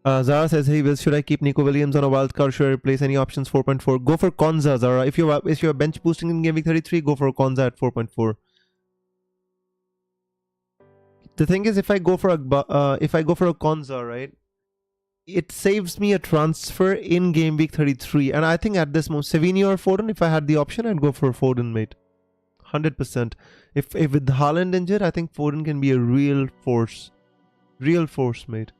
Zara says, hey, should I keep Nico Williams on a wildcard? Should I replace any options? 4.4. Go for Konza, Zara. If you're bench boosting in game week 33, go for Konza at 4.4. The thing is, if I go for a Konza, right, it saves me a transfer in game week 33, and I think at this moment, Savinho or Foden, if I had the option, I'd go for Foden, mate. 100%. If with Haaland injured, I think Foden can be a real force, mate.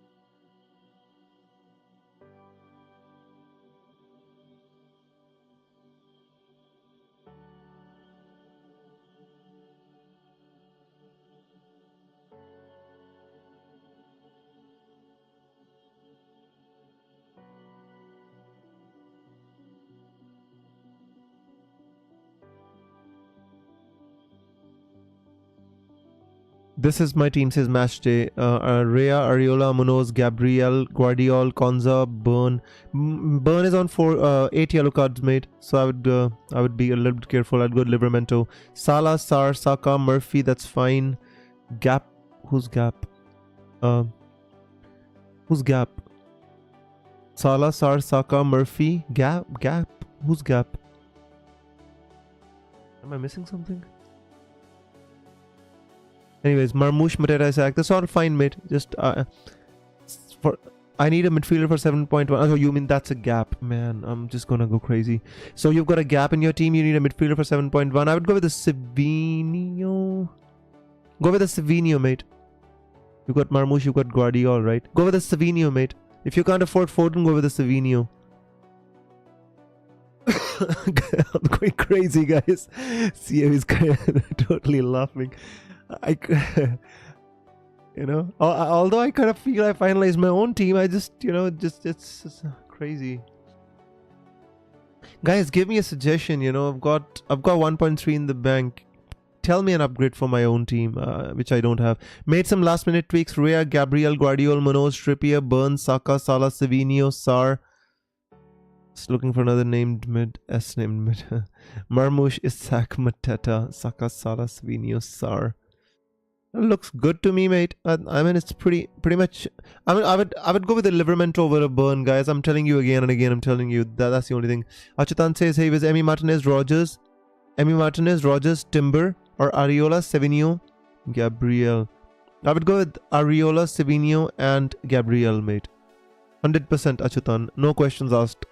This is my team, says Match Day. Rea, Ariola, Munoz, Gabriel, Guardiol, Konza, Burn. Burn is on 8 yellow cards, mate. So I would be a little bit careful. I'd go Livramento. Salah, Sar, Saka, Murphy. That's fine. Gap. Who's Gap? Who's Gap? Salah, Sar, Saka, Murphy. Gap. Who's Gap? Am I missing something? Anyways, Marmoush, Mateta, Isaac. That's all fine, mate. Just I need a midfielder for 7.1. Oh, you mean that's a gap? Man, I'm just gonna go crazy. So you've got a gap in your team. You need a midfielder for 7.1. I would go with the Savinho. Go with the Savinho, mate. You got Marmoush, you got Guardiol, right? Go with the Savinho, mate. If you can't afford Foden, go with the Savinho. I'm going crazy, guys. See how he's totally laughing. You know, although I kind of feel I finalized my own team, I just, you know, it's crazy. Guys, give me a suggestion. You know, I've got 1.3 in the bank. Tell me an upgrade for my own team, which I don't have. Made some last minute tweaks. Rea, Gabriel, Guardiol, Munoz, Trippier, Burns, Saka, Salah, Savinho, Sar. Just looking for another named mid. Named mid. Marmoush, Isak, Mateta, Saka, Salah, Savinho, Sar. Looks good to me, mate. I mean, it's pretty much. I mean, I would go with the Livramento over a Burn, guys. I'm telling you again and again. I'm telling you that's the only thing. Achutan says, hey, was Emi Martinez, Rogers, Timber, or Ariola, Savinho, Gabriel. I would go with Ariola, Savinho, and Gabriel, mate. 100% Achutan. No questions asked.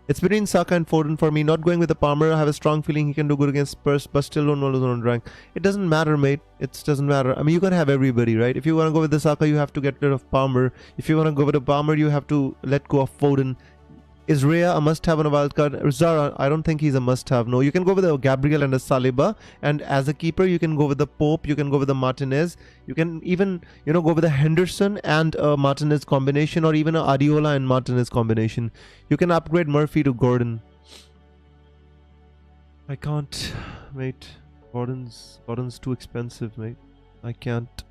It's between Saka and Foden for me. Not going with the Palmer. I have a strong feeling he can do good against Spurs, but still don't know his own rank. It doesn't matter, mate. It doesn't matter. I mean, you can have everybody, right? If you want to go with the Saka, you have to get rid of Palmer. If you want to go with the Palmer, you have to let go of Foden. Is Rhea a must-have on a wildcard? Zara, I don't think he's a must-have. No, you can go with a Gabriel and a Saliba. And as a keeper, you can go with the Pope. You can go with the Martinez. You can even, you know, go with a Henderson and a Martinez combination, or even a Adiola and Martinez combination. You can upgrade Murphy to Gordon. I can't, mate. Gordon's too expensive, mate. I can't.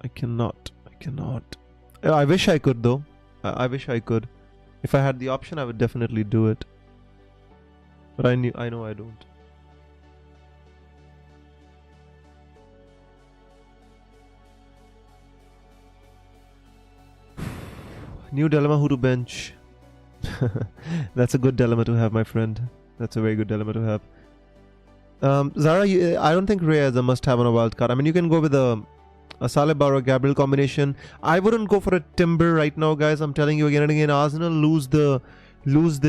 I cannot. I wish I could, though. I wish I could. If I had the option, I would definitely do it. But I know I don't. New dilemma: who to bench? That's a good dilemma to have, my friend. That's a very good dilemma to have. Zara, I don't think Rhea is a must-have on a wildcard. I mean, you can go with a Saliba or a Gabriel combination. I wouldn't go for a Timber right now, guys. I'm telling you again and again. Arsenal lose the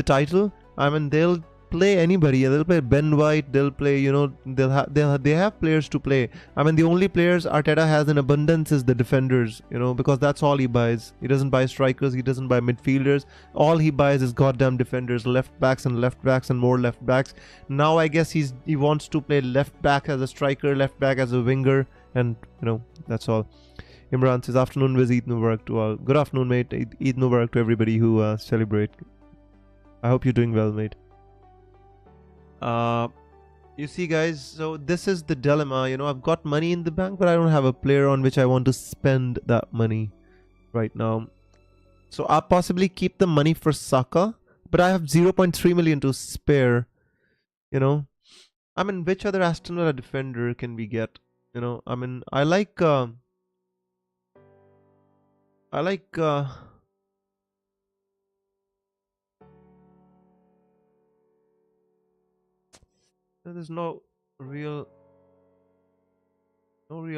title. I mean, they'll play anybody. They'll play Ben White. They'll play, you know, they have players to play. I mean, the only players Arteta has in abundance is the defenders, you know, because that's all he buys. He doesn't buy strikers. He doesn't buy midfielders. All he buys is goddamn defenders, left backs and more left backs. Now I guess he wants to play left back as a striker, left back as a winger. And, you know, that's all. Imran says, afternoon was Eid Mubarak to all. Good afternoon, mate. Eid Mubarak to everybody who celebrate. I hope you're doing well, mate. You see, guys, so this is the dilemma. You know, I've got money in the bank, but I don't have a player on which I want to spend that money right now. So I'll possibly keep the money for Saka, but I have 0.3 million to spare. You know, I mean, which other Aston Villa defender can we get? You know, I mean, I like there's no real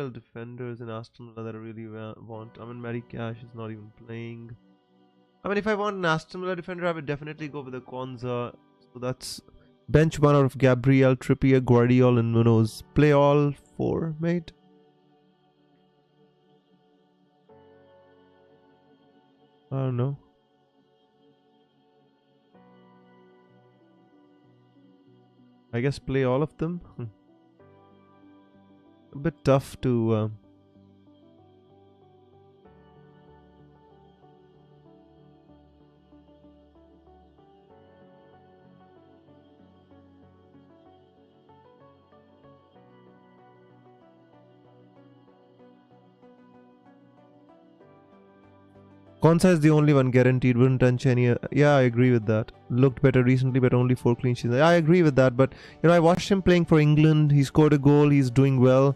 defenders in Aston Villa that I really want. I mean, Matty Cash is not even playing. I mean, if I want an Aston Villa defender, I would definitely go with the Konza. So that's bench one out of Gabriel, Trippier, Guardiol, and Munoz. Play all four, mate. I don't know. I guess play all of them. A bit tough to. Konsa is the only one guaranteed. Wouldn't touch any. Yeah, I agree with that. Looked better recently, but only 4 clean sheets. I agree with that. But you know, I watched him playing for England. He scored a goal. He's doing well.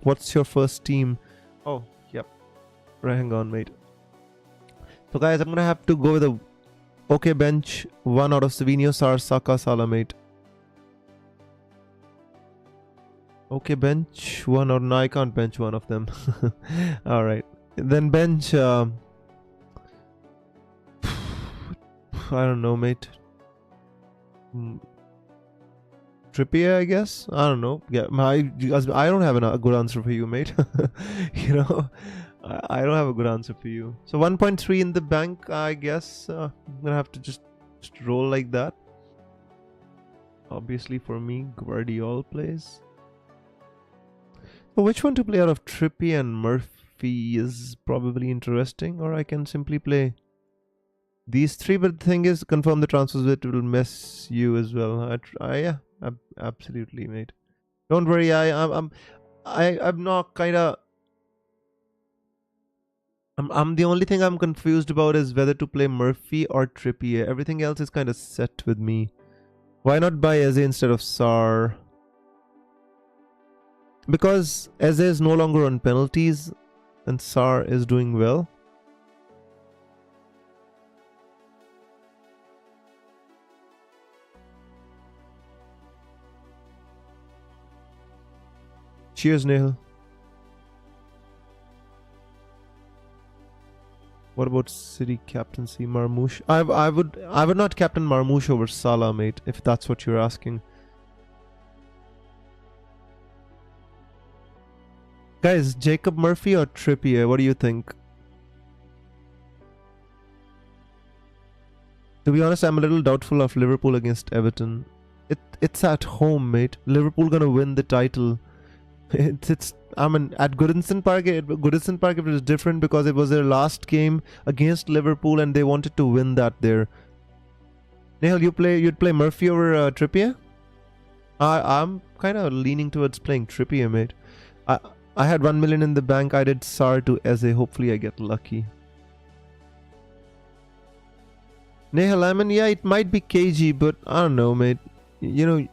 What's your first team? Oh, yep. Right, hang on, mate. So guys, I'm gonna have to go with a okay bench. 1 out of Savinho, Sar, Saka, Salah, mate. Okay bench 1 or no, I can't bench one of them. All right, then bench. I don't know, mate. Trippier, I guess. I don't know. Yeah, I don't have a good answer for you, mate. You know, I don't have a good answer for you. So 1.3 in the bank, I guess. I'm gonna have to just roll like that. Obviously, for me, Guardiola plays. So which one to play out of Trippier and Murphy is probably interesting, or I can simply play these 3, but the thing is, confirm the transfers, it will mess you as well. Yeah, absolutely, mate. Don't worry, I'm not kind of. I'm the only thing I'm confused about is whether to play Murphy or Trippier. Everything else is kind of set with me. Why not buy Eze instead of Sar? Because Eze is no longer on penalties, and Sar is doing well. Cheers, Nehal. What about City captaincy, Marmoush? I would not captain Marmoush over Salah, mate, if that's what you're asking. Guys, Jacob Murphy or Trippier? What do you think? To be honest, I'm a little doubtful of Liverpool against Everton. It's at home, mate. Liverpool gonna win the title. I mean, at Goodison Park, it was different because it was their last game against Liverpool and they wanted to win that there. Nehal, you'd play Murphy over Trippier? I'm kind of leaning towards playing Trippier, mate. I had 1 million in the bank. I did Sar to Eze. Hopefully I get lucky. Nehal, I mean, yeah, it might be KG, but I don't know, mate. You know...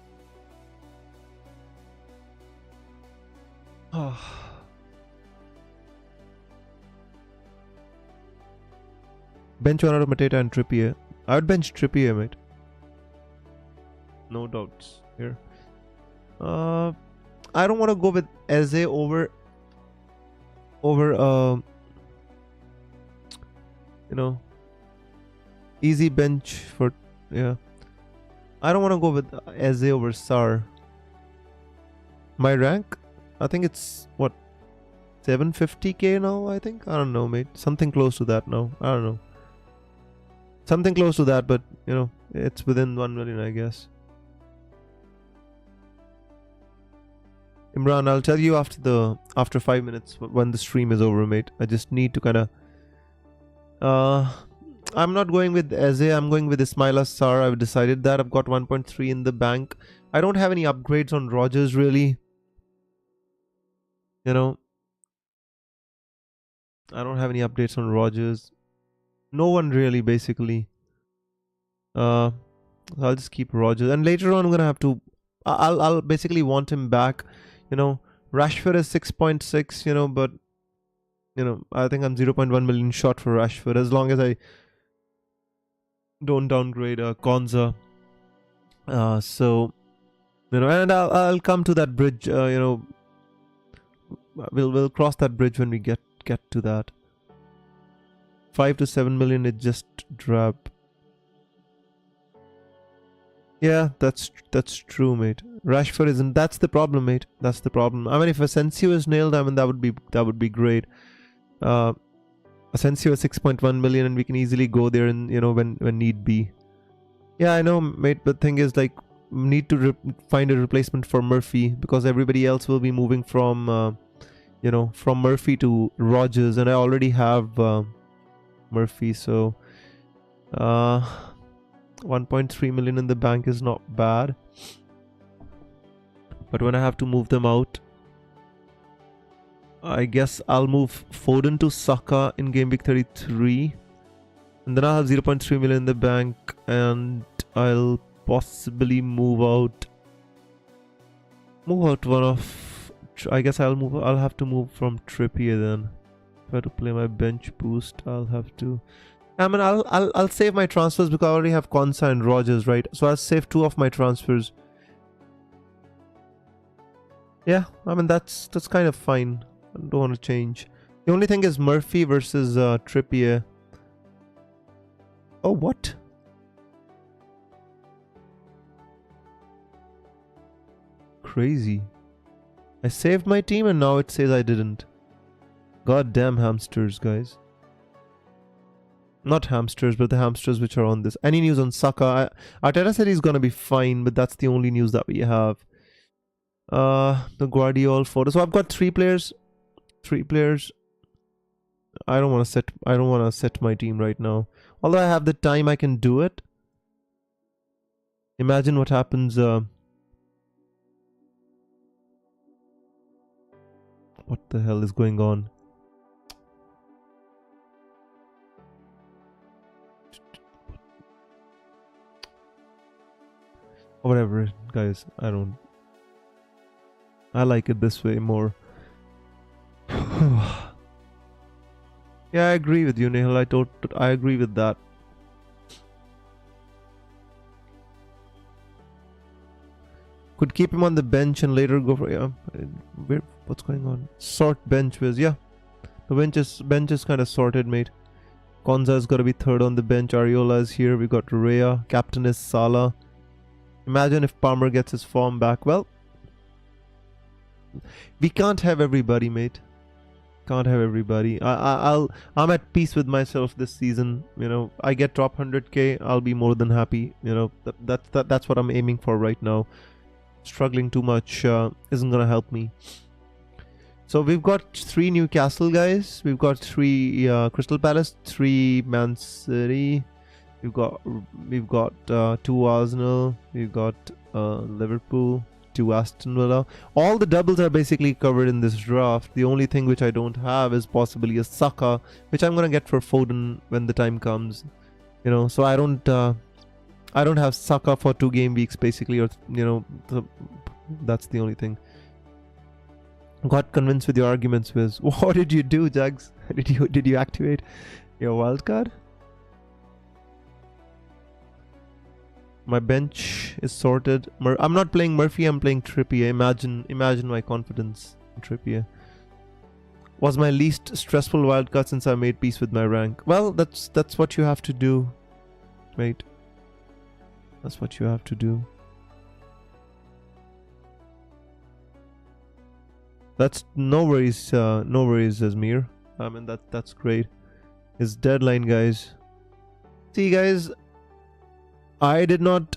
Bench 1 out of Mateta and Trippier. I would bench Trippier, mate. No doubts here. I don't want to go with Eze over you know, easy bench for, yeah. I don't want to go with Eze over Sar. My rank, I think it's what, 750k now, I think. I don't know, mate. Something close to that now. I don't know. Something close to that, but you know, it's within 1 million, I guess. Imran, I'll tell you after 5 minutes when the stream is over, mate. I just need to kind of I'm not going with Eze, I'm going with Ismaila Sarr. I've decided that. I've got 1.3 in the bank. I don't have any upgrades on Rodgers, really. You know, I don't have any updates on Rodgers. No one really, basically. I'll just keep Rodgers. And later on, I'm going to have to... I'll basically want him back. You know, Rashford is 6.6, you know, but... You know, I think I'm 0.1 million short for Rashford. As long as I don't downgrade Konza. So... You know, and I'll come to that bridge, you know... We'll cross that bridge when we get to that. 5 to 7 million, it just dropped. Yeah, that's true, mate. Rashford isn't. That's the problem, mate. That's the problem. I mean, if Asensio is nailed, I mean that would be great. Asensio is 6.1 million, and we can easily go there, and you know when need be. Yeah, I know, mate. But thing is, like, need to find a replacement for Murphy because everybody else will be moving from, you know, from Murphy to Rodgers, and I already have Murphy, so 1.3 million in the bank is not bad. But when I have to move them out, I guess I'll move Foden to Saka in game week 33. And then I'll have 0.3 million in the bank, and I'll possibly move out one of, I guess I'll have to move from Trippier then. If I have to play my bench boost, I'll have to. I mean, I'll save my transfers because I already have Konsa and Rogers, right? So I'll save 2 of my transfers. Yeah, I mean that's kind of fine. I don't want to change. The only thing is Murphy versus Trippier. Oh, what? Crazy. I saved my team and now it says I didn't. Goddamn hamsters, guys. Not hamsters, but the hamsters which are on this. Any news on Saka? Arteta said he's gonna be fine, but that's the only news that we have. The Guardiola photo. So I've got 3 players. 3 players. I don't want to set my team right now. Although I have the time, I can do it. Imagine what happens. What the hell is going on? Whatever, guys. I like it this way more. Yeah, I agree with you, Nihal. I agree with that. Could keep him on the bench and later go for what's going on? Sort bench was the bench is kind of sorted, mate. Konza's got to be 3rd on the bench. Ariola is here. We got Rhea. Captain is Salah. Imagine if Palmer gets his form back. Well, we can't have everybody, mate. Can't have everybody. I'm at peace with myself this season. You know, I get top 100k, I'll be more than happy. You know, that's what I'm aiming for right now. Struggling too much isn't gonna help me. So we've got 3 Newcastle guys. We've got 3 Crystal Palace, 3 Man City. We've got 2 Arsenal. We've got Liverpool. 2 Aston Villa. All the doubles are basically covered in this draft. The only thing which I don't have is possibly a Saka, which I'm gonna get for Foden when the time comes. You know, so I don't have Saka for 2 game weeks basically, or you know, that's the only thing. Got convinced with your arguments, Wiz. What did you do, Jags? Did you activate your wildcard? My bench is sorted. I'm not playing Murphy, I'm playing Trippier. Imagine my confidence in Trippier. Was my least stressful wildcard since I made peace with my rank. Well, that's what you have to do. Right. That's what you have to do. That's no worries, Azmir. I mean that's great. It's deadline, guys. See, guys, I did not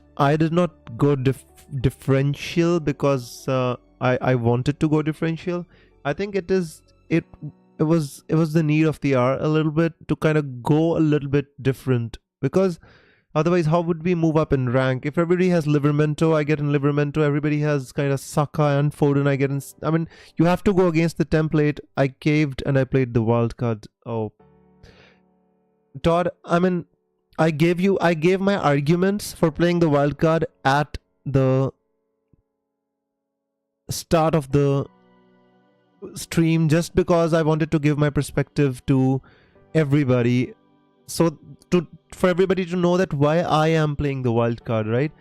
go differential because I wanted to go differential. I think it was the need of the hour a little bit to kind of go a little bit different, because otherwise how would we move up in rank? If everybody has Livermento, I get in Livermento. Everybody has kind of Saka and Foden, I get in. I mean, you have to go against the template. I caved and I played the wild card. Oh, Todd, I mean, I gave my arguments for playing the wild card at the start of the stream, just because I wanted to give my perspective to everybody, so for everybody to know that why I am playing the wild card, right?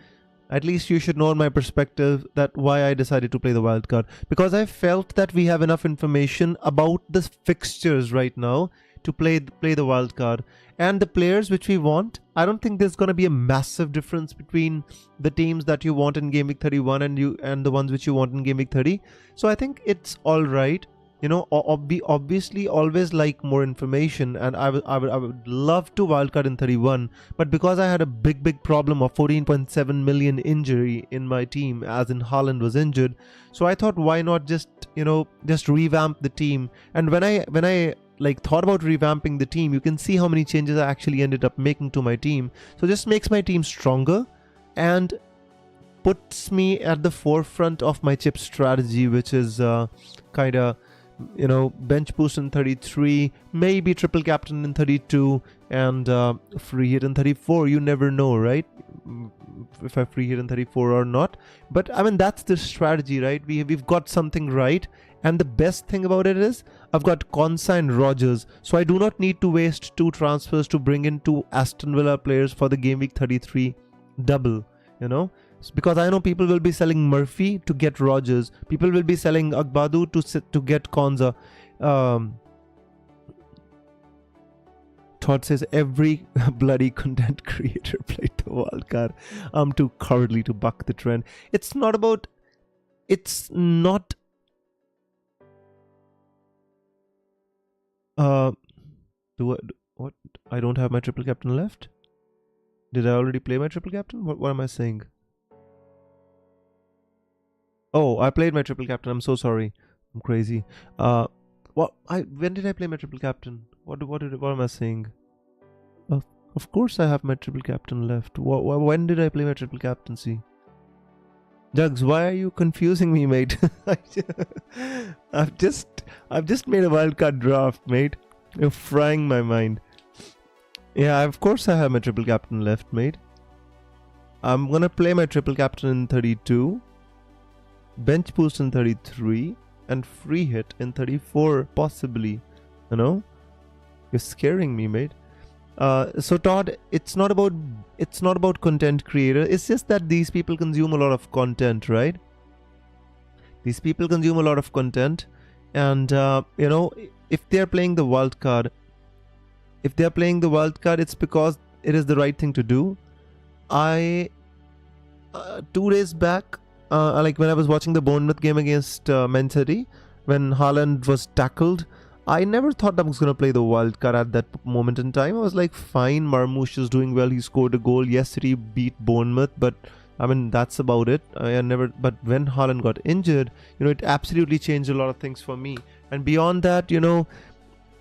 At least you should know my perspective, that why I decided to play the wild card, because I felt that we have enough information about the fixtures right now to play the wild card. And the players which we want, I don't think there's going to be a massive difference between the teams that you want in Game Week 31 and the ones which you want in Game Week 30. So I think it's all right. You know, obviously always like more information, and I would love to wildcard in 31, but because I had a big problem of 14.7 million injury in my team, as in Haaland was injured, so I thought, why not just revamp the team? And when I like thought about revamping the team, you can see how many changes I actually ended up making to my team. So just makes my team stronger and puts me at the forefront of my chip strategy, which is kind of, you know, bench boost in 33, maybe triple captain in 32, and free hit in 34. You never know, right? If I free hit in 34 or not. But I mean, that's the strategy, right? We've got something right. And the best thing about it is I've got Konsa and Rogers. So I do not need to waste 2 transfers to bring in 2 Aston Villa players for the game week 33 double, you know. Because I know people will be selling Murphy to get Rogers. People will be selling Agbadu to get Konsa. Todd says every bloody content creator played the wild card. I'm too cowardly to buck the trend. It's not about. It's not. What? I don't have my triple captain left. Did I already play my triple captain? What am I saying? Oh, I played my triple captain. I'm so sorry. I'm crazy. When did I play my triple captain? What am I saying? Of course I have my triple captain left. When did I play my triple captaincy? Jugs, why are you confusing me, mate? I've just made a wildcard draft, mate. You're frying my mind. Yeah, of course I have my triple captain left, mate. I'm gonna play my triple captain in 32, bench boost in 33, and free hit in 34, possibly. You know? You're scaring me, mate. So Todd, it's not about content creator. It's just that these people consume a lot of content, right? These people consume a lot of content, and you know, if they're playing the wild card, it's because it is the right thing to do. I 2 days back, like when I was watching the Bournemouth game against Man City, when Haaland was tackled, I never thought I was going to play the wild card at that moment in time. I was like, fine, Marmoush is doing well. He scored a goal. Yes, City beat Bournemouth, but I mean, that's about it. But when Haaland got injured, you know, it absolutely changed a lot of things for me. And beyond that, you know,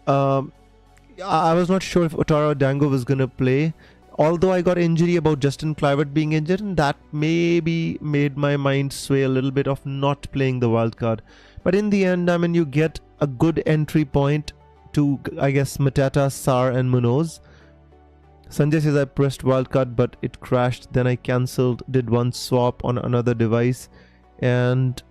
I was not sure if Otaro Dango was going to play. Although I got injury about Justin Kluivert being injured, and that maybe made my mind sway a little bit of not playing the wild card. But in the end, I mean, you get a good entry point to, I guess, Matata, Sarr and Munoz. Sanjay says I pressed wildcard but it crashed. Then I cancelled, did one swap on another device and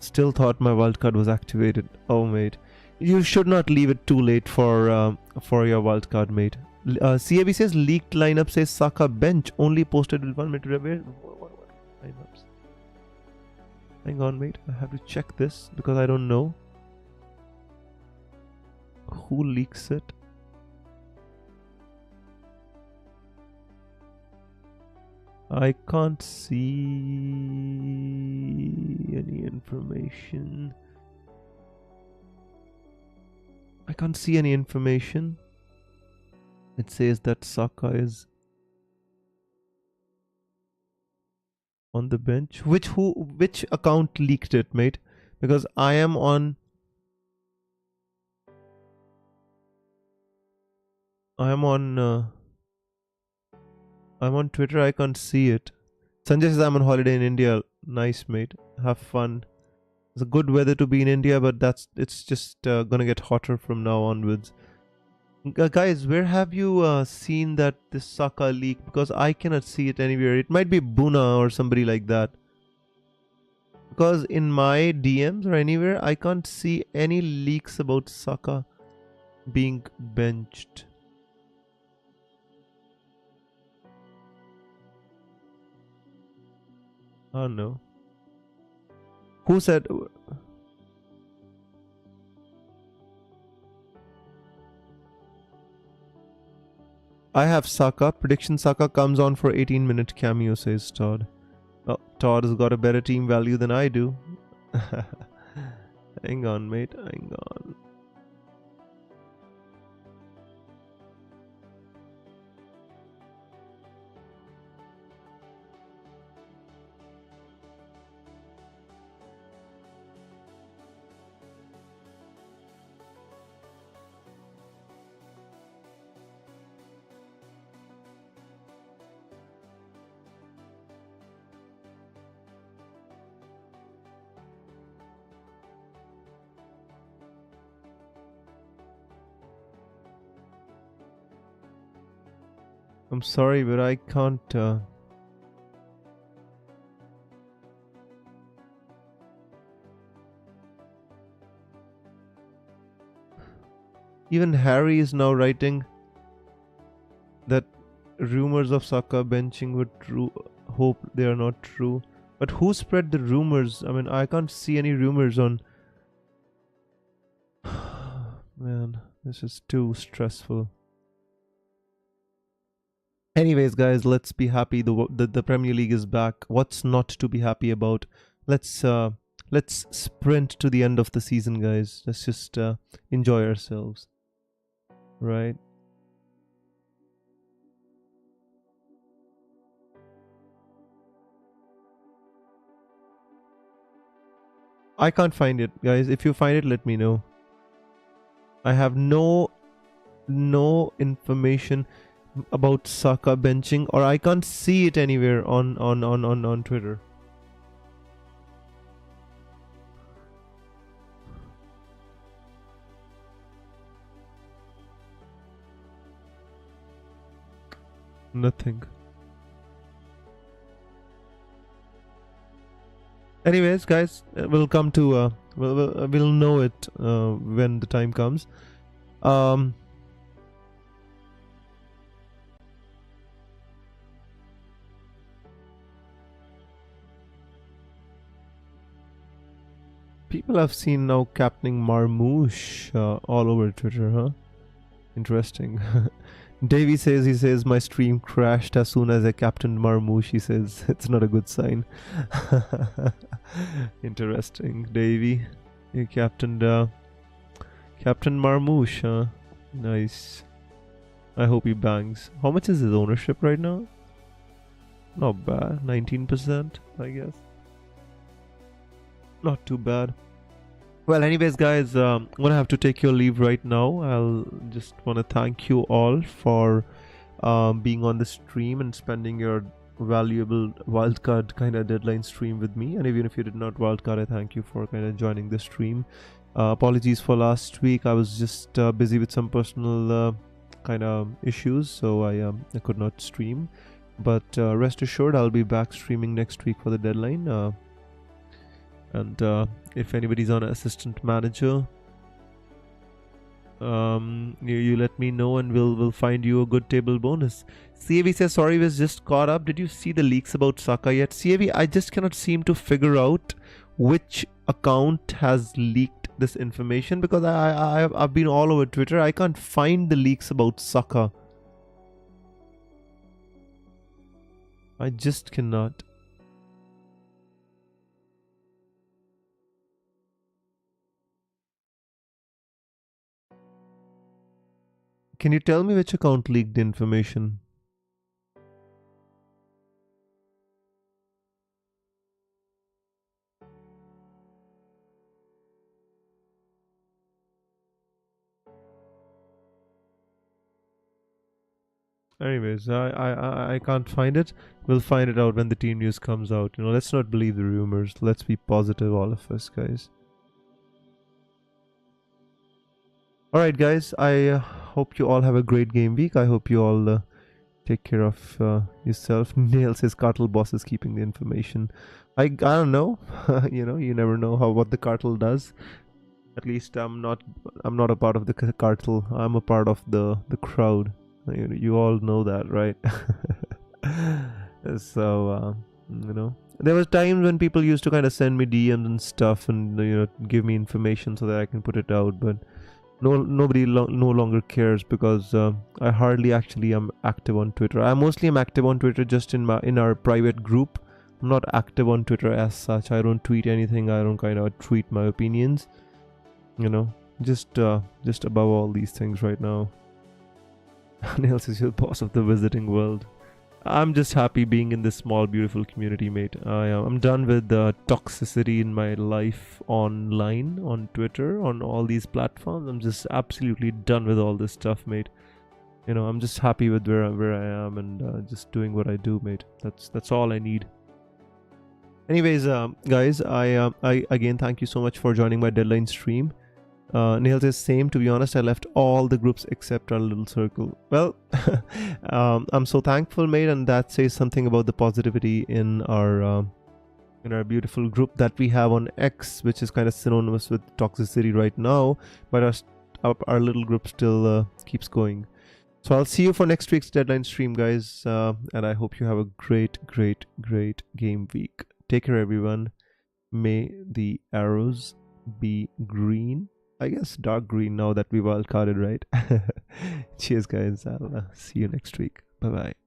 still thought my wildcard was activated. Oh, mate. You should not leave it too late for your wildcard, mate. CAB says leaked lineup says Saka bench only posted with 1 minute. What lineups? Hang on, mate. I have to check this because I don't know who leaks it. I can't see any information. It says that Saka is on the bench. Which account leaked it, mate? Because I'm on Twitter. I can't see it. Sanjay says I'm on holiday in India. Nice, mate. Have fun. It's a good weather to be in India, but it's just gonna get hotter from now onwards. Guys, where have you seen that this Saka leak? Because I cannot see it anywhere. It might be Buna or somebody like that. Because in my DMs or anywhere, I can't see any leaks about Saka being benched. Oh no. Who said... I have Saka. Prediction Saka comes on for 18-minute cameo, says Todd. Oh, Todd has got a better team value than I do. Hang on, mate. Hang on. I'm sorry, but I can't. Even Harry is now writing that rumors of Saka benching were true. Hope they are not true. But who spread the rumors? I mean, I can't see any rumors on. Man, this is too stressful. Anyways, guys, let's be happy. The Premier League is back. What's not to be happy about? Let's sprint to the end of the season, guys. Let's just enjoy ourselves, right? I can't find it, guys. If you find it, let me know. I have no information about Saka benching, or I can't see it anywhere on Twitter. Nothing. Anyways, guys, we'll come to we'll know it when the time comes. People have seen now captaining Marmoush all over Twitter, huh? Interesting. Davey says my stream crashed as soon as I captained Marmoush. He says it's not a good sign. Interesting, Davey. You captained Captain Marmoush, huh? Nice. I hope he bangs. How much is his ownership right now? Not bad. 19%, I guess. Not too bad. Well, anyways, guys, I'm gonna have to take your leave right now. I'll just want to thank you all for being on the stream and spending your valuable wildcard kind of deadline stream with me. And even if you did not wildcard, I thank you for kind of joining the stream. Apologies for last week. I was just busy with some personal kind of issues, so I could not stream. But rest assured, I'll be back streaming next week for the deadline. And if anybody's on assistant manager, you let me know and we'll find you a good table bonus. CAV says sorry, was just caught up. Did you see the leaks about Saka yet? CAV, I just cannot seem to figure out which account has leaked this information, because I've been all over Twitter. I can't find the leaks about Saka. I just cannot. Can you tell me which account leaked the information? Anyways, I can't find it. We'll find it out when the team news comes out. You know, let's not believe the rumors. Let's be positive, all of us, guys. Alright, guys, I hope you all have a great game week. I hope you all take care of yourself. Nail says cartel boss is keeping the information. I don't know. You know, you never know what the cartel does. At least I'm not a part of the cartel. I'm a part of the crowd. You all know that, right? So you know, there was times when people used to kind of send me DMs and stuff, and you know, give me information so that I can put it out, but nobody no longer cares, because I hardly actually am active on Twitter. I mostly am active on Twitter just in our private group. I'm not active on Twitter as such. I don't tweet anything. I don't kind of tweet my opinions. You know, just above all these things right now. Nails is your boss of the visiting world. I'm just happy being in this small, beautiful community, mate. I'm done with the toxicity in my life online, on Twitter, on all these platforms. I'm just absolutely done with all this stuff, mate. You know, I'm just happy with where I am, and just doing what I do, mate. That's all I need. Anyways, guys, I again thank you so much for joining my deadline stream. Neil says same. To be honest, I left all the groups except our little circle. Well, I'm so thankful, mate, and that says something about the positivity in our beautiful group that we have on X, which is kind of synonymous with toxicity right now, but our little group still keeps going. So I'll see you for next week's deadline stream, guys, and I hope you have a great game week. Take care, everyone. May the arrows be green. I guess dark green now that we wildcarded, right? Cheers, guys. I'll see you next week. Bye-bye.